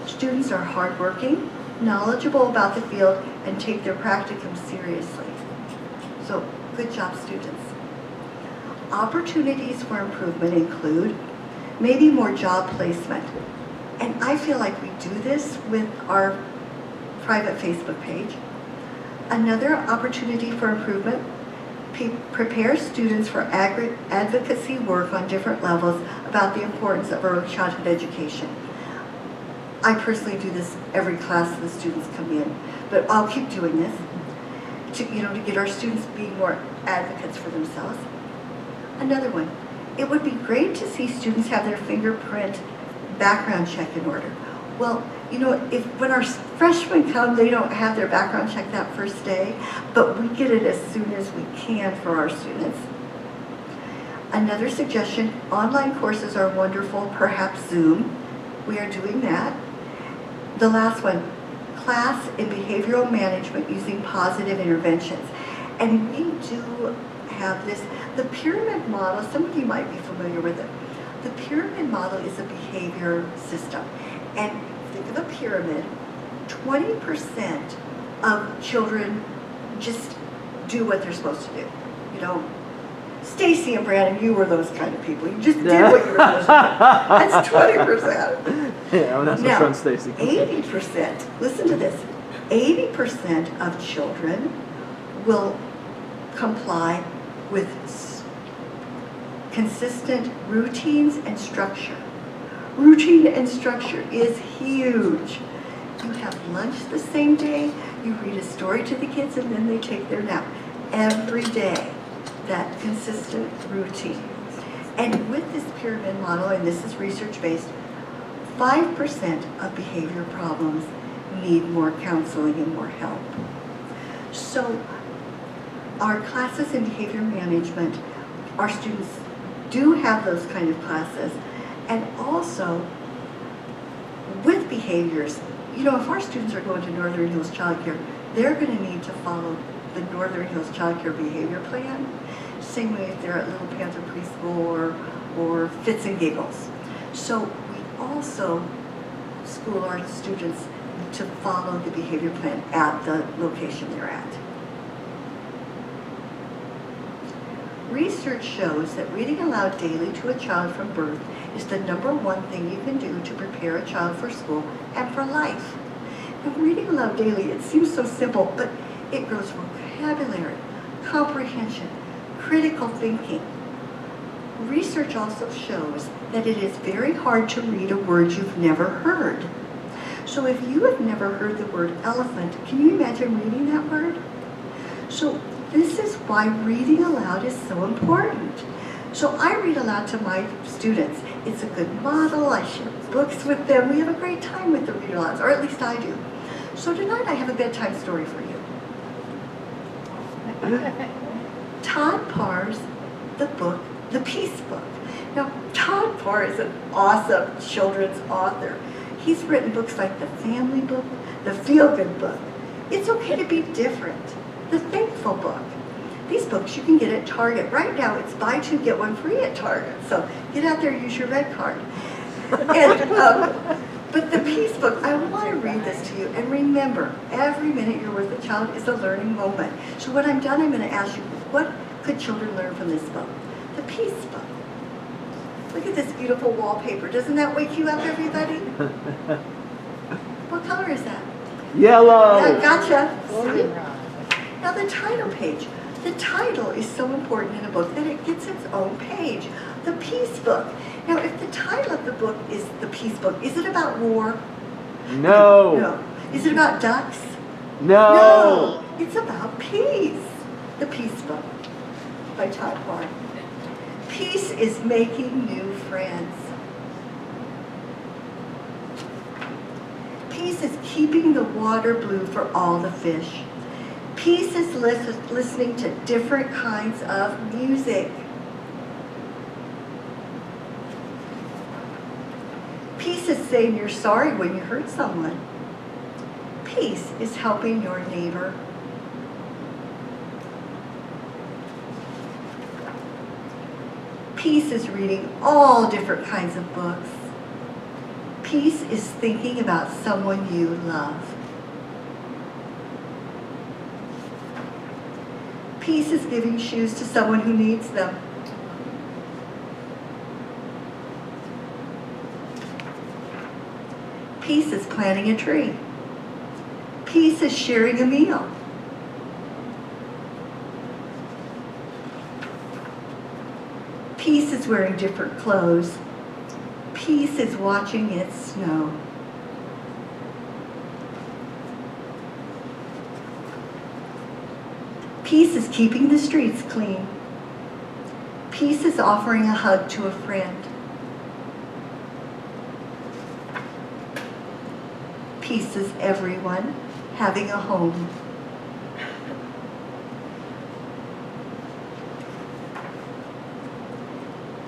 Students are hardworking, knowledgeable about the field, and take their practicum seriously. So, good job, students. Opportunities for improvement include maybe more job placement. And I feel like we do this with our private Facebook page. Another opportunity for improvement: prepare students for advocacy work on different levels about the importance of early childhood education. I personally do this every class the students come in, but I'll keep doing this. to get our students being more advocates for themselves. Another one, it would be great to see students have their fingerprint background check in order. Well, if when our freshmen come, they don't have their background check that first day, but we get it as soon as we can for our students. Another suggestion, online courses are wonderful, perhaps Zoom. We are doing that. The last one, class in behavioral management using positive interventions. And we do have this, the pyramid model, some of you might be familiar with it. The pyramid model is a behavior system. And think of a pyramid, 20% of children just do what they're supposed to do. Stacy and Brandon, you were those kind of people. You just did what you were supposed to do. That's 20%. Yeah, I'm not so Now, friend Stacy. 80%, listen to this, 80% of children will comply with consistent routines and structure. Routine and structure is huge. You have lunch the same day, you read a story to the kids, and then they take their nap. Every day, that consistent routine. And with this pyramid model, and this is research-based, 5% of behavior problems need more counseling and more help. So our classes in behavior management, our students do have those kind of classes. And also, with behaviors, if our students are going to Northern Hills Child Care, they're going to need to follow the Northern Hills Child Care behavior plan. Same way if they're at Little Panther Preschool or Fits and Giggles. So we also school our students to follow the behavior plan at the location they're at. Research shows that reading aloud daily to a child from birth is the #1 thing you can do to prepare a child for school and for life. Now, reading aloud daily, it seems so simple, but it grows vocabulary, comprehension, critical thinking. Research also shows that it is very hard to read a word you've never heard. So if you have never heard the word elephant, can you imagine reading that word? So this is why reading aloud is so important. So I read aloud to my students. It's a good model. I share books with them. We have a great time with the read alouds, or at least I do. So tonight I have a bedtime story for you. Todd Parr's the book, The Peace Book. Now, Todd Parr is an awesome children's author. He's written books like The Family Book, The Feel Good Book, It's Okay to Be Different, The Thankful Book. These books you can get at Target. Right now it's buy two, get one free at Target. So get out there, use your red card. But the Peace Book, I want to read this to you. And remember, every minute you're with a child is a learning moment. So when I'm done, I'm going to ask you, what could children learn from this book? The Peace Book. Look at this beautiful wallpaper. Doesn't that wake you up, everybody? What color is that? Yellow. Yeah, gotcha. See? Now the title page. The title is so important in a book that it gets its own page. The Peace Book. Now, if the title of the book is The Peace Book, is it about war? No. No. Is it about ducks? No. No. It's about peace. The Peace Book by Todd Parr. Peace is making new friends. Peace is keeping the water blue for all the fish. Peace is listening to different kinds of music. Peace is saying you're sorry when you hurt someone. Peace is helping your neighbor. Peace is reading all different kinds of books. Peace is thinking about someone you love. Peace is giving shoes to someone who needs them. Peace is planting a tree. Peace is sharing a meal. Peace is wearing different clothes. Peace is watching it snow. Peace is keeping the streets clean. Peace is offering a hug to a friend. Peace is everyone having a home.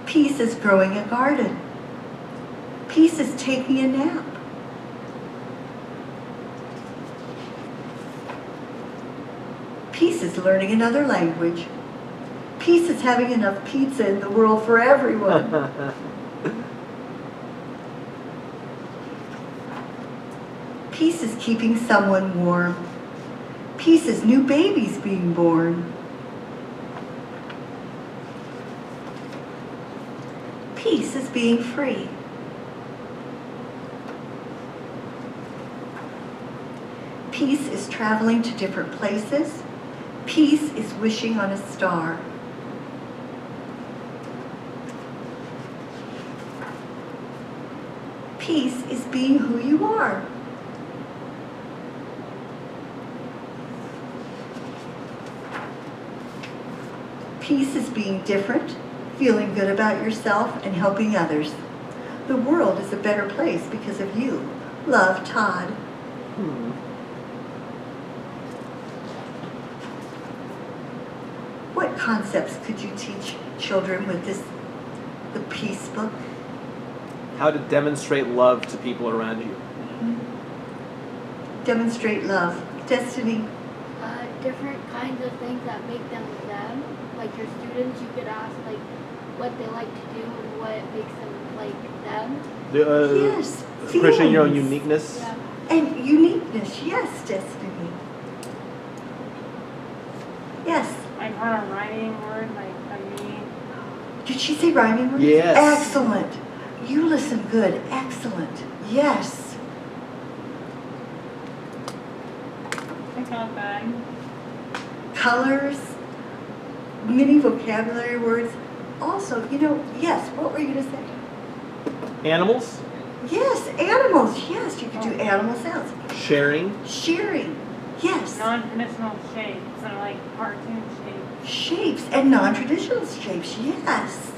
Peace is growing a garden. Peace is taking a nap. Peace is learning another language. Peace is having enough pizza in the world for everyone. Peace is keeping someone warm. Peace is new babies being born. Peace is being free. Peace is traveling to different places. Peace is wishing on a star. Peace is being who you are. Peace is being different, feeling good about yourself, and helping others. The world is a better place because of you. Love, Todd. What concepts could you teach children with the Peace book? How to demonstrate love to people around you. Demonstrate love. Destiny. Different kinds of things that make them them. Like your students, you could ask like what they like to do and what makes them like them. Yes. Appreciate your own feelings. uniqueness. Yeah. And uniqueness. Yes, Destiny. Yes. Like on a rhyming word, like a me. Did she say rhyming words? Yes. Excellent. You listen good. Excellent. Yes. I got that. Colors, many vocabulary words. Also, yes, what were you going to say? Animals. Yes, animals. Yes, you could do animal sounds. Sharing. Sharing. Yes. Non-traditional shapes, so like cartoon shapes. Shapes and non-traditional shapes. Yes.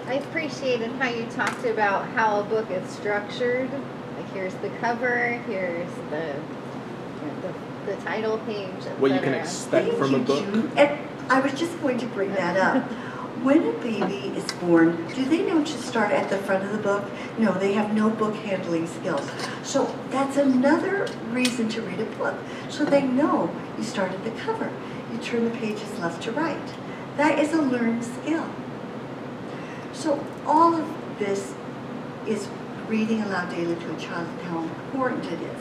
I appreciated how you talked about how a book is structured. Like here's the cover, here's the title page, etc. What you can expect from a book. June. And I was just going to bring that up. When a baby is born, do they know to start at the front of the book? No, they have no book handling skills. So that's another reason to read a book. So they know you start at the cover. You turn the pages left to right. That is a learned skill. So all of this is reading aloud daily to a child and how important it is.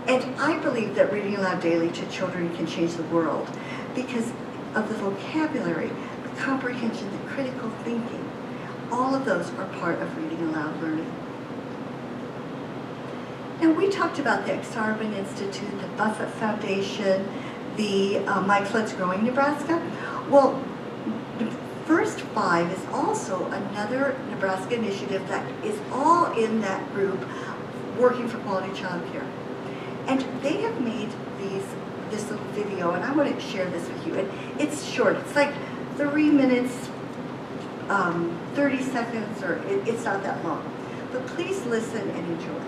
And I believe that reading aloud daily to children can change the world because of the vocabulary, the comprehension, the critical thinking. All of those are part of reading aloud learning. Now we talked about the Exarban Institute, the Buffett Foundation, the Michael Let's Growing Nebraska. Well, the First Five is also another Nebraska initiative that is all in that group working for quality child care. And they have made this little video, and I want to share this with you. And it's short. It's like 3 minutes, 30 seconds, or it's not that long. But please listen and enjoy.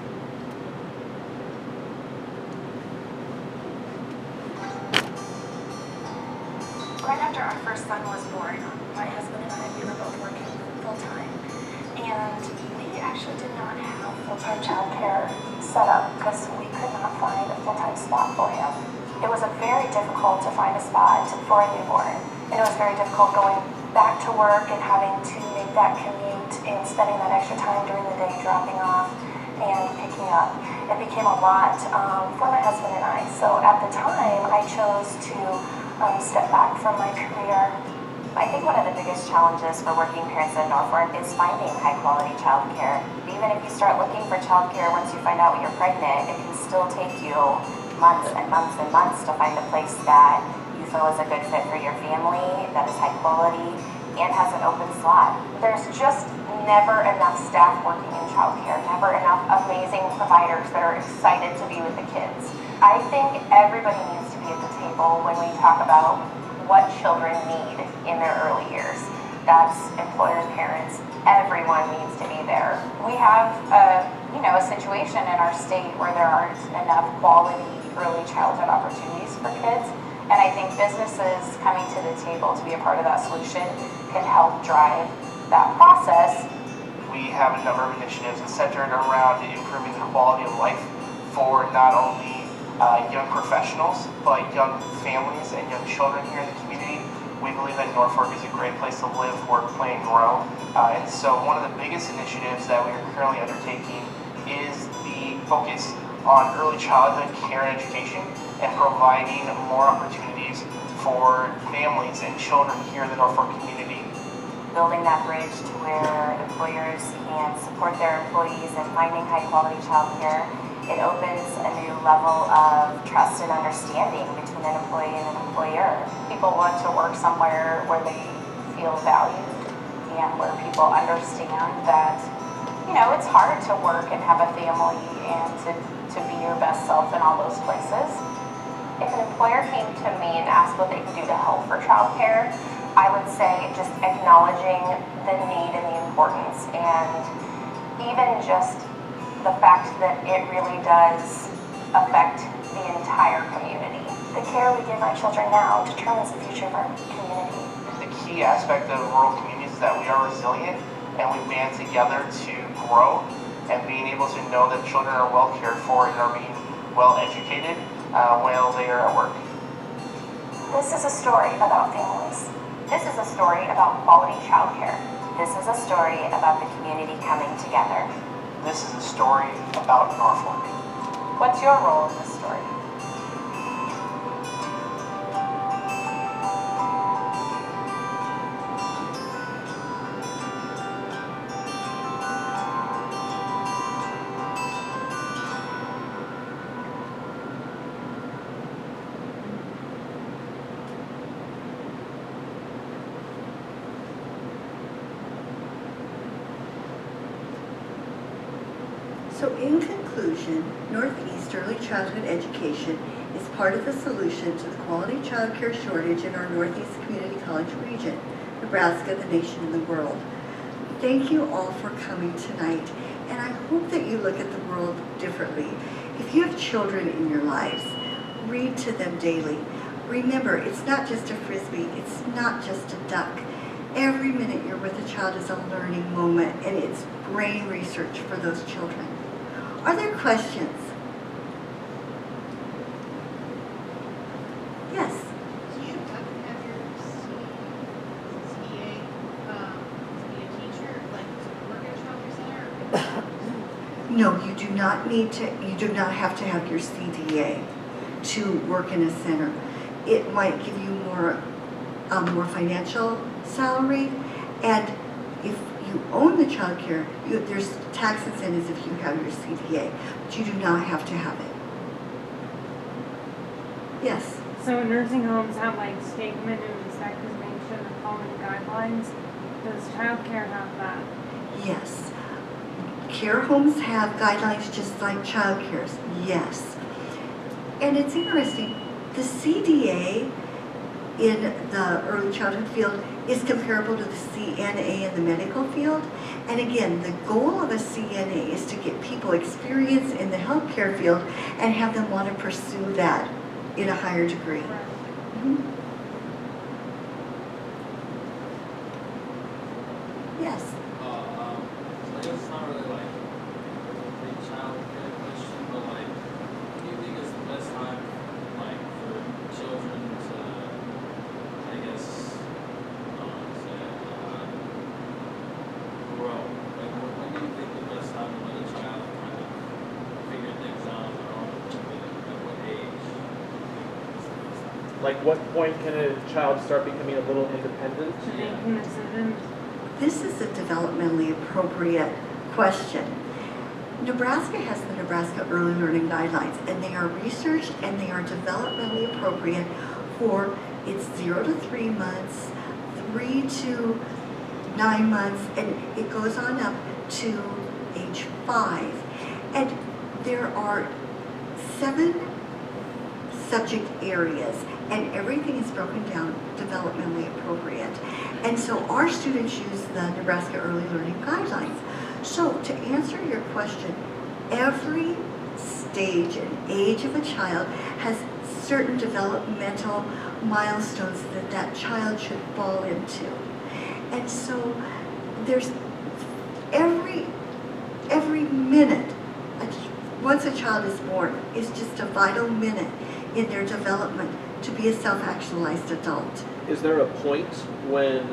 Right after our first son was born, my husband and I, we were both working full-time. And we actually did not have full-time childcare set up because we could not find a full-time spot for him. It was very difficult to find a spot for a newborn. And it was very difficult going back to work and having to make that commute and spending that extra time during the day dropping off and picking up. It became a lot for my husband and I. So at the time, I chose to step back from my career. I think one of the biggest challenges for working parents in Norfolk is finding high-quality childcare. Even if you start looking for childcare once you find out you're pregnant, it can still take you months and months and months to find a place that you feel is a good fit for your family, that is high quality, and has an open slot. There's just never enough staff working in childcare, never enough amazing providers that are excited to be with the kids. I think everybody needs to table when we talk about what children need in their early years. That's employers, parents, everyone needs to be there. We have a situation in our state where there aren't enough quality early childhood opportunities for kids. And I think businesses coming to the table to be a part of that solution can help drive that process. We have a number of initiatives centered around improving the quality of life for not only young professionals, but young families and young children here in the community. We believe that Norfolk is a great place to live, work, play, and grow. And so one of the biggest initiatives that we are currently undertaking is the focus on early childhood care and education and providing more opportunities for families and children here in the Norfolk community. Building that bridge to where employers can support their employees in finding high quality childcare, it opens a new level of trust and understanding between an employee and an employer. People want to work somewhere where they feel valued and where people understand that, it's hard to work and have a family and to be your best self in all those places. If an employer came to me and asked what they could do to help for childcare, I would say just acknowledging the need and the importance, and even just the fact that it really does affect the entire community. The care we give our children now determines the future of our community. The key aspect of rural communities is that we are resilient and we band together to grow, and being able to know that children are well cared for and are being well educated while they are at work. This is a story about families. This is a story about quality childcare. This is a story about the community coming together. This is a story about Norfolk. What's your role in this story? So in conclusion, Northeast Early Childhood Education is part of the solution to the quality childcare shortage in our Northeast Community College region, Nebraska, the nation, and the world. Thank you all for coming tonight, and I hope that you look at the world differently. If you have children in your lives, read to them daily. Remember, it's not just a frisbee, it's not just a duck. Every minute you're with a child is a learning moment, and it's brain research for those children. Are there questions? Yes. Do you have to have your CDA, to be a teacher, like to work at a childcare center? No, you do not need to, you do not have to have your CDA to work in a center. It might give you more financial salary, and if you own the child care, there's tax incentives if you have your CDA, but you do not have to have it. Yes? So nursing homes have like state minimum sectionation and following guidelines. Does childcare have that? Yes. Care homes have guidelines just like child cares. Yes. And it's interesting, the CDA in the early childhood field is comparable to the CNA in the medical field. And again, the goal of a CNA is to get people experience in the healthcare field and have them want to pursue that in a higher degree. Mhm. Yes. So I guess it's not really like a big child care question, but like, what do you think is the best time, like, for children to, I guess, say, grow? Like, when do you think the best time to let a child kind of figure things out on their own? At what age? Like, what point can a child start becoming a little independent? To making decisions? This is a developmentally appropriate question. Nebraska has the Nebraska Early Learning Guidelines, and they are researched and they are developmentally appropriate for it's 0 to 3 months, 3 to 9 months, and it goes on up to age 5. And there are subject areas, and everything is broken down developmentally appropriate. And so our students use the Nebraska Early Learning Guidelines. So to answer your question, every stage and age of a child has certain developmental milestones that that child should fall into. And so there's every minute, once a child is born, is just a vital minute in their development to be a self-actualized adult. Is there a point when,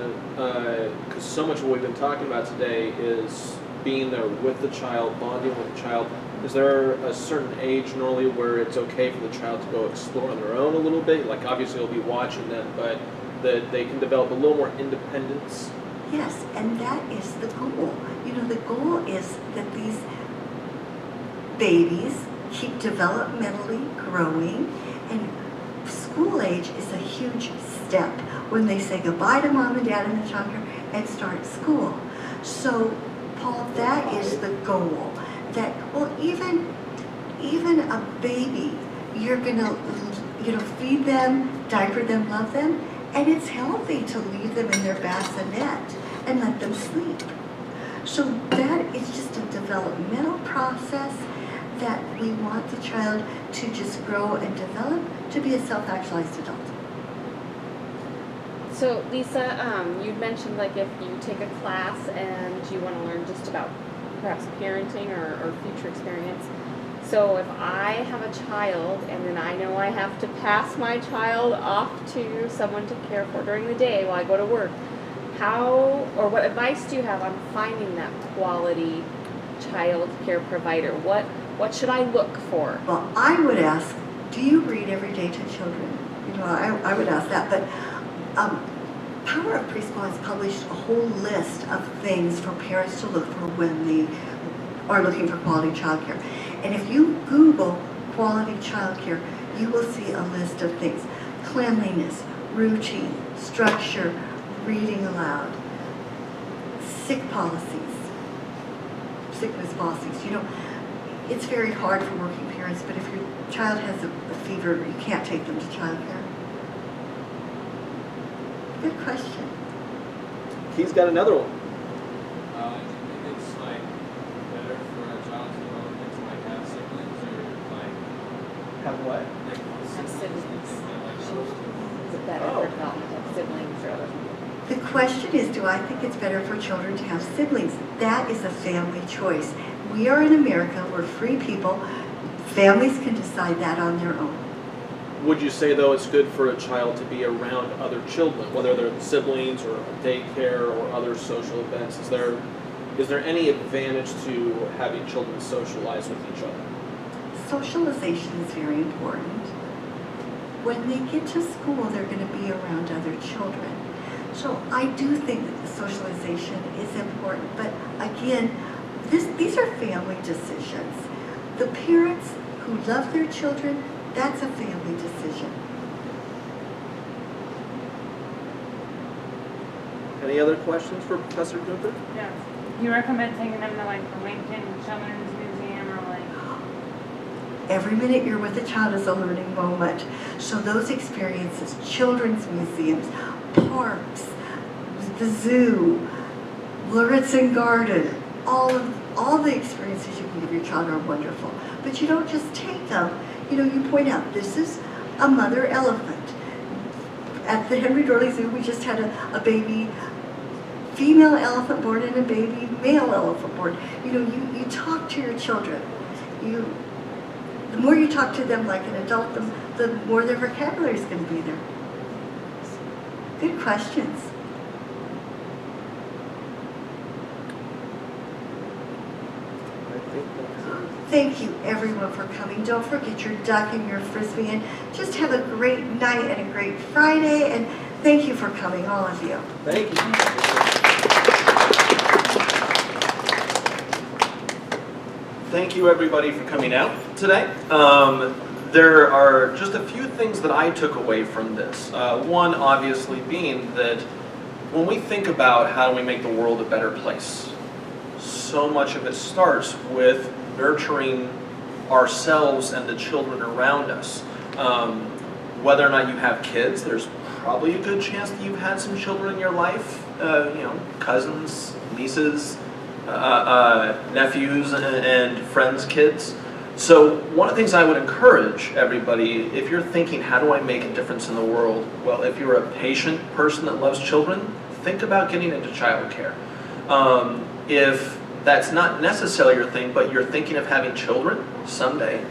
because so much of what we've been talking about today is being there with the child, bonding with the child, is there a certain age normally where it's okay for the child to go explore on their own a little bit? Like obviously you'll be watching them, but that they can develop a little more independence? Yes, and that is the goal. You know, the goal is that these babies keep developmentally growing, and school age is a huge step when they say goodbye to mom and dad in the childcare and start school. So, Paul, that is the goal. That, well, even a baby, you're gonna, feed them, diaper them, love them, and it's healthy to leave them in their bassinet and let them sleep. So that is just a developmental process that we want the child to just grow and develop to be a self-actualized adult. So Lisa, you mentioned like if you take a class and you want to learn just about perhaps parenting or future experience. So if I have a child and then I know I have to pass my child off to someone to care for during the day while I go to work, how or what advice do you have on finding that quality child care provider? What should I look for? Well, I would ask, do you read every day to children? You know, I would ask that, but Power of Preschool has published a whole list of things for parents to look for when they are looking for quality childcare. And if you Google quality childcare, you will see a list of things: cleanliness, routine, structure, reading aloud, sickness policies. You know, it's very hard for working parents, but if your child has a fever, you can't take them to childcare. Good question. He's got another one. Do you think it's like better for a child to development to like have siblings or like Have what? like Have siblings. like Is it better for development to have siblings or other people? The question is, do I think it's better for children to have siblings? That is a family choice. We are in America, we're free people. Families can decide that on their own. Would you say though it's good for a child to be around other children, whether they're siblings or daycare or other social events? Is there any advantage to having children socialize with each other? Socialization is very important. When they get to school, they're going to be around other children. So I do think that the socialization is important, but again, these are family decisions. The parents who love their children, that's a family decision. Any other questions for Professor Gunther? Yeah. You recommend taking them to like the Lincoln Children's Museum or like? Every minute you're with a child is a learning moment. So those experiences, children's museums, parks, the zoo, Lauritsen Garden, all the experiences you can give your child are wonderful. But you don't just take them. You know, you point out, this is a mother elephant. At the Henry Dorley Zoo, we just had a baby female elephant born and a baby male elephant born. You know, you talk to your children. The more you talk to them like an adult, the more their vocabulary is going to be there. Good questions. Thank you everyone for coming. Don't forget your duck and your frisbee, and just have a great night and a great Friday, and thank you for coming, all of you. Thank you. Thank you everybody for coming out today. There are just a few things that I took away from this. One obviously being that when we think about how do we make the world a better place, so much of it starts with nurturing ourselves and the children around us. Whether or not you have kids, there's probably a good chance that you've had some children in your life, cousins, nieces, nephews, and friends' kids. So one of the things I would encourage everybody, if you're thinking, how do I make a difference in the world? Well, if you're a patient person that loves children, think about getting into childcare. If that's not necessarily your thing, but you're thinking of having children someday,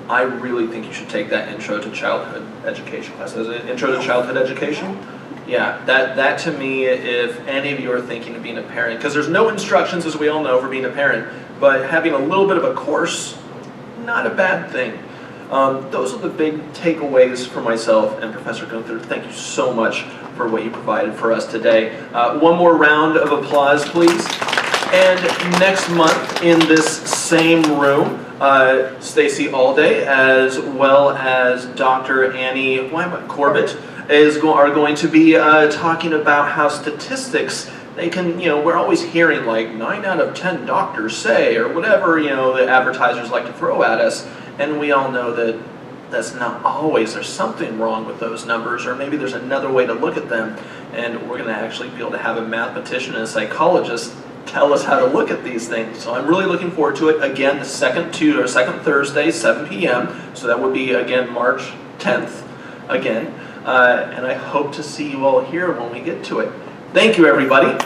I really think you should take that Intro to Childhood Education class. Is it Intro to Childhood Education? Yeah, that to me, if any of you are thinking of being a parent, because there's no instructions, as we all know, for being a parent, but having a little bit of a course, not a bad thing. Those are the big takeaways for myself and Professor Gunther. Thank you so much for what you provided for us today. One more round of applause, please. And next month in this same room, Stacy Alday, as well as Dr. Annie Corbett, are going to be talking about how statistics, they can, we're always hearing like 9 out of 10 doctors say, or whatever, the advertisers like to throw at us, and we all know that that's not always. There's something wrong with those numbers, or maybe there's another way to look at them, and we're going to actually be able to have a mathematician and a psychologist tell us how to look at these things. So I'm really looking forward to it. Again, the second Thursday, 7 p.m. So that would be, again, March 10th, again. And I hope to see you all here when we get to it. Thank you, everybody.